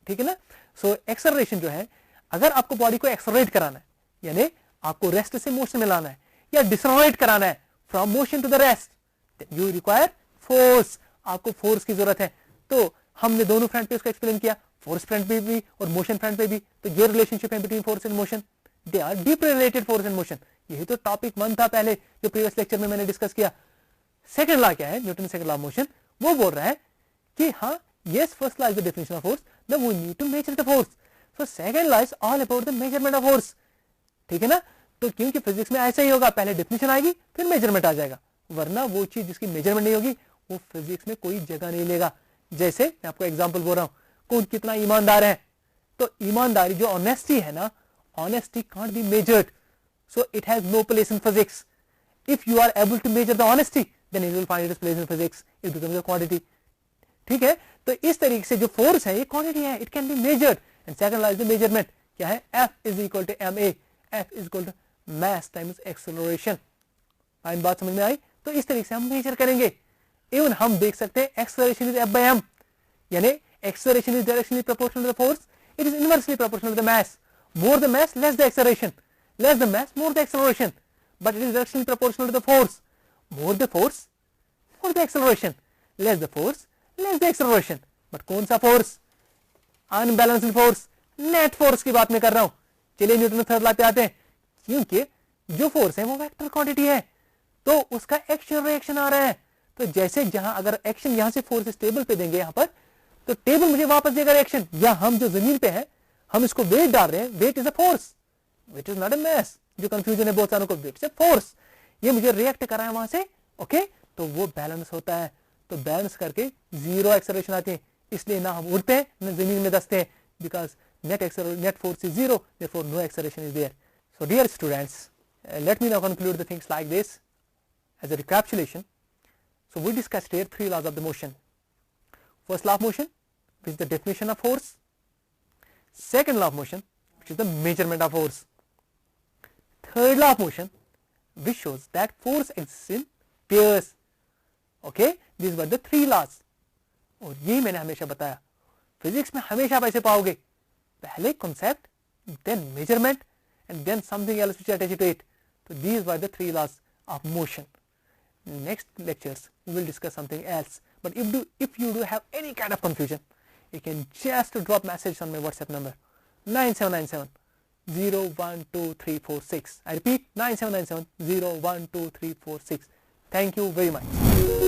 ठीक है ना। सो एक्सेलरेशन जो है, अगर आपको बॉडी को एक्सेलरेट कराना है, यानी आपको रेस्ट से मोशन में लाना है, या डिसलरेट कराना है from motion to the rest, you require force, आपको फोर्स की जरूरत है। तो हमने दोनों फ्रंट पे उसका एक्सप्लेन किया, फोर्स फ्रंट पे भी और मोशन फ्रंट पे भी। तो ये रिलेशनशिप है between force and motion, they are deep related, force and motion. यही तो टॉपिक 1 था पहले जो प्रीवियस लेक्चर में मैंने डिस्कस किया। सेकंड लॉ क्या है, Newton second law of motion, वो बोल रहा है कि हाँ yes, first law is the definition of force, now we need to measure the force, so second law is all about the measurement of force, ठीक है ना। तो क्योंकि फिजिक्स में ऐसा ही होगा, पहले डेफिनेशन आएगी फिर मेजरमेंट आ जाएगा, वरना वो चीज जिसकी मेजरमेंट नहीं होगी वो फिजिक्स में कोई जगह नहीं लेगा। जैसे मैं आपको एग्जांपल बोल रहा हूँ, कौन कितना ईमानदार है, तो ईमानदारी जो ऑनेस्टी है ना, honesty can't be measured, so it has no place in physics. If you are able to measure the honesty then it will find its place in physics, it becomes a quantity, ठीक है। तो इस तरीके से जो force है ये quantity है, it can be measured. And second law is the measurement, क्या है, F is equal to ma, F is equal to mass times acceleration. Fine, बात समझ में आई। तो इस तरीके से हम मेजर करेंगे। इवन हम देख सकते हैं एक्सेलरेशन इज F/m, यानी acceleration is directionally proportional to the force, it is inversely proportional to the mass, more the mass less the acceleration, less the mass more the acceleration, but it is directionally proportional to the force, more the force more the acceleration, less the force less the acceleration, but कौन सा force, unbalanced force, net force की बात मैं कर रहा हूं। चलिए Newton third law पे आते हैं, क्योंकि जो फोर्स है वो वेक्टर क्वांटिटी है, तो उसका एक्शन रिएक्शन आ रहा है। तो जैसे जहां अगर एक्शन यहां से फोर्स टेबल पे देंगे यहां पर, तो टेबल मुझे वापस देगा रिएक्शन, या हम जो जमीन पे है हम इसको वेट डाल रहे हैं, weight is a force, weight is not a mass, जो कंफ्यूजन है बहुत सारों को, वेट इज अ फोर्स, ये मुझे रिएक्ट कर रहा है वहां से, ओके। तो वो बैलेंस होता है, तो बैलेंस करके जीरो एक्सेलरेशन आती है, इसलिए ना हम उड़ते हैं ना जमीन में दसते हैं, because net force is zero, therefore no acceleration is there. So dear students, let me now conclude the things like this as a recapitulation. So we discussed here 3 laws of the motion. First law of motion, which is the definition of force. Second law of motion, which is the measurement of force. Third law of motion, which shows that force exists in pairs. Okay, these were the 3 laws. और ये मैंने हमेशा बताया, physics में हमेशा आप ऐसे पाओगे, पहले concept, then measurement, and then something else which attached to it. So these were the 3 laws of motion. Next lectures we will discuss something else. But if you do have any kind of confusion, you can just drop message on my WhatsApp number 9797 012346. I repeat, 9797 012346. Thank you very much.